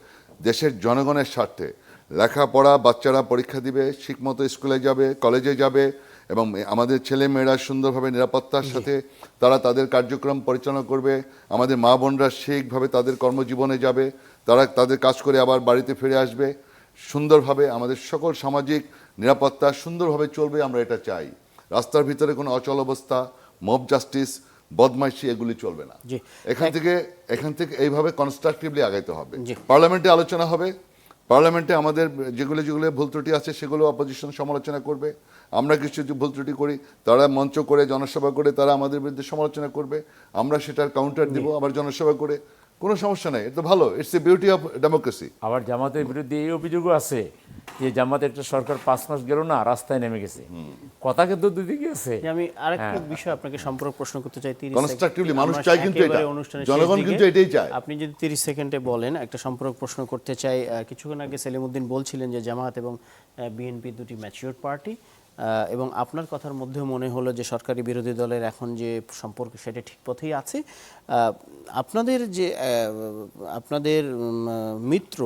দেশের জনগণের স্বার্থে। লেখাপড়া, বাচ্চারা পরীক্ষা দিবে, ঠিকমতো স্কুলে যাবে, কলেজে যাবে, এবং আমাদের ছেলে মেয়েরা সুন্দরভাবে নিরাপত্তার সাথে তারা তাদের কার্যক্রম পরিচালনা করবে। আমাদের মা বোনরা ঠিকভাবে তাদের কর্মজীবনে যাবে, তারা তাদের কাজ করে আবার বাড়িতে ফিরে আসবে সুন্দরভাবে। আমাদের সকল সামাজিক নিরাপত্তা সুন্দরভাবে চলবে, আমরা এটা চাই। রাস্তার ভিতরে কোনো অচল অবস্থা, মব জাস্টিস, বদমাইশি এগুলি চলবে না। এখান থেকে এইভাবে কনস্ট্রাকটিভলি আগাইতে হবে। পার্লামেন্টে আলোচনা হবে, পার্লামেন্টে আমাদের যেগুলো যেগুলো ভুল ত্রুটি আছে সেগুলো অপোজিশন সমালোচনা করবে। আমরা কিছু ভুল ত্রুটি করি, তারা মঞ্চ করে জনসভা করে তারা আমাদের বিরুদ্ধে সমালোচনা করবে, আমরা সেটার কাউন্টার দিব আবার জনসভা করে। কোনো সমস্যা নাই, এটা ভালো, it's a beauty of democracy. আবার জামাতের বিরুদ্ধে এই অভিযোগও আছে যে জামাতের একটা সরকার 5 মাস গেল না, রাস্তায় নেমে গেছে, কথা কিন্তু দুদিকে আছে। আমি আরেকটা বিষয় আপনাকে সম্পর্ক প্রশ্ন করতে চাই। কনস্ট্রাকটিভলি মানুষ চায়, কিন্তু এটা জনগণ কিন্তু এটাই চায়। আপনি যদি 30 সেকেন্ডে বলেন, একটা সম্পর্ক প্রশ্ন করতে চাই। কিছুক্ষণ আগে সেলিমউদ্দিন বলছিলেন যে জামাত এবং বিএনপি দুটি ম্যাচিউরড পার্টি, এবং আপনার কথার মধ্যেও মনে হলো যে সরকারি বিরোধী দলের এখন যে সম্পর্ক সেটা ঠিক পথেই আছে। আপনাদের মিত্র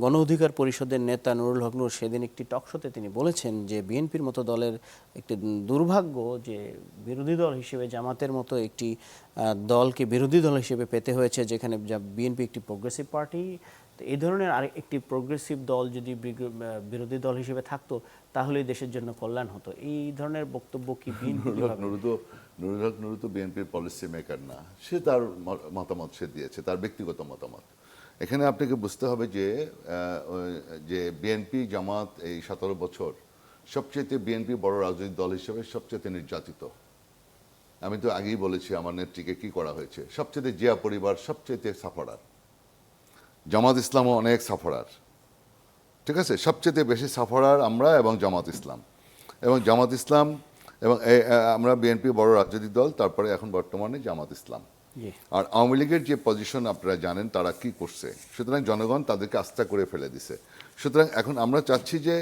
গণ অধিকার পরিষদের নেতা নুরুল হক নূর সেদিন একটি টকশোতে তিনি বলেছেন যে বিএনপির মতো দলের একটি দুর্ভাগ্য যে বিরোধী দল হিসেবে জামাতের মতো একটি দলকে বিরোধী দল হিসেবে পেতে হয়েছে, যেখানে বিএনপি একটি প্রোগ্রেসিভ পার্টি। তো এই ধরনের আরেক একটি প্রোগ্রেসিভ দল যদি বিরোধী দল হিসেবে থাকতো তাহলে দেশের জন্য কল্যাণ হতো। এই ধরনের বক্তব্য কি নুরুল হক নূর তো বিএনপির পলিসি মেকার না, সে তার মতামত সে দিয়েছে, তার ব্যক্তিগত মতামত। এখানে আপনাকে বুঝতে হবে যে বিএনপি জামাত এই 17 বছর সবচেয়ে বিএনপি বড় রাজনৈতিক দল হিসেবে সবচেয়ে নির্যাতিত। আমি তো আগেই বলেছি আমার নেত্রীকে কি করা হয়েছে। সবচেয়ে জিয়া পরিবার সবচেয়ে সাফারার, জামাত ইসলামও অনেক সাফারার, ঠিক আছে। সবচেয়ে বেশি সাফারার আমরা এবং জামাত ইসলাম এবং আমরা বিএনপি বড় রাজনৈতিক দল, তারপরে এখন বর্তমানে জামাত ইসলাম। আর আওয়ামী লীগের যে পজিশন আপনারা জানেন তারা কি করছে, সুতরাং জনগণ তাদেরকে আস্থা করে ফেলে দিছে। সুতরাং এখন আমরা চাচ্ছি যে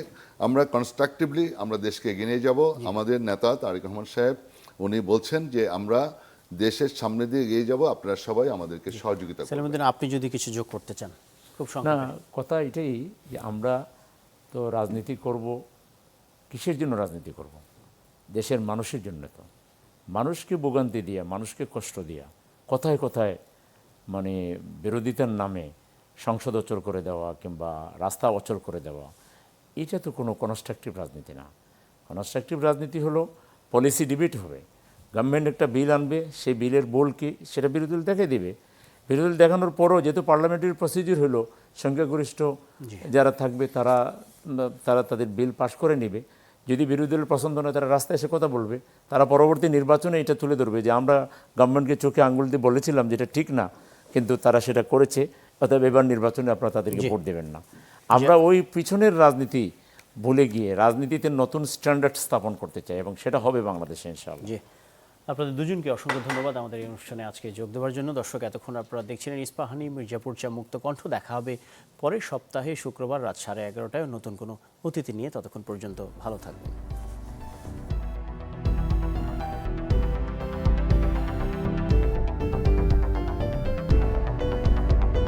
আমরা কনস্ট্রাকটিভলি আমরা দেশকে এগিয়ে নিয়ে যাব। আমাদের নেতা তারেক রহমান সাহেব উনি বলছেন যে আমরা দেশের সামনে দিয়ে এগিয়ে যাব, আপনারা সবাই আমাদেরকে সহযোগিতা করবেন। আপনি যদি কিছু যোগ করতে চান খুব না, কথা এটাই যে আমরা তো রাজনীতি করব, কিসের জন্য রাজনীতি করব? দেশের মানুষের জন্য। তো মানুষকে ভোগান্তি দিয়া, মানুষকে কষ্ট দিয়া, কথায় কথায় মানে বিরোধিতার নামে সংসদ অচল করে দেওয়া কিংবা রাস্তা অচল করে দেওয়া, এটা তো কোনো কনস্ট্রাকটিভ রাজনীতি না। কনস্ট্রাকটিভ রাজনীতি হলো পলিসি ডিবেট হবে, গভর্নমেন্ট একটা বিল আনবে, সেই বিলের বোল কি সেটা বিরোধী দল দেখাই দেবে। বিরোধী দল দেখানোর পরও যেহেতু পার্লামেন্টারি প্রসিডিউর হলো, সংখ্যাগরিষ্ঠ যারা থাকবে তারা তাদের বিল পাশ করে নেবে। যদি বিরোধী দলের পছন্দ নয় তারা রাস্তায় এসে কথা বলবে, তারা পরবর্তী নির্বাচনে এটা তুলে ধরবে যে আমরা গভর্নমেন্টকে চোখে আঙুল দিয়ে বলেছিলাম যেটা ঠিক না, কিন্তু তারা সেটা করেছে, অর্থাৎ এবার নির্বাচনে আপনারা তাদেরকে ভোট দেবেন না। আমরা ওই পিছনের রাজনীতি ভুলে গিয়ে রাজনীতিতে নতুন স্ট্যান্ডার্ড স্থাপন করতে চাই এবং সেটা হবে বাংলাদেশে ইনশাআল্লাহ। আপনাদের দুজনকে অসংখ্য ধন্যবাদ আমাদের এই অনুষ্ঠানে আজকে যোগ দেওয়ার জন্য। দর্শক, এতক্ষণ আপনারা দেখছিলেন ইস্পাহানী মির্জাপুর চা মুক্ত কণ্ঠ। দেখা হবে পরের সপ্তাহে শুক্রবার রাত 11:30টায় নতুন কোনো অতিথি নিয়ে। ততক্ষণ পর্যন্ত ভালো থাকবেন।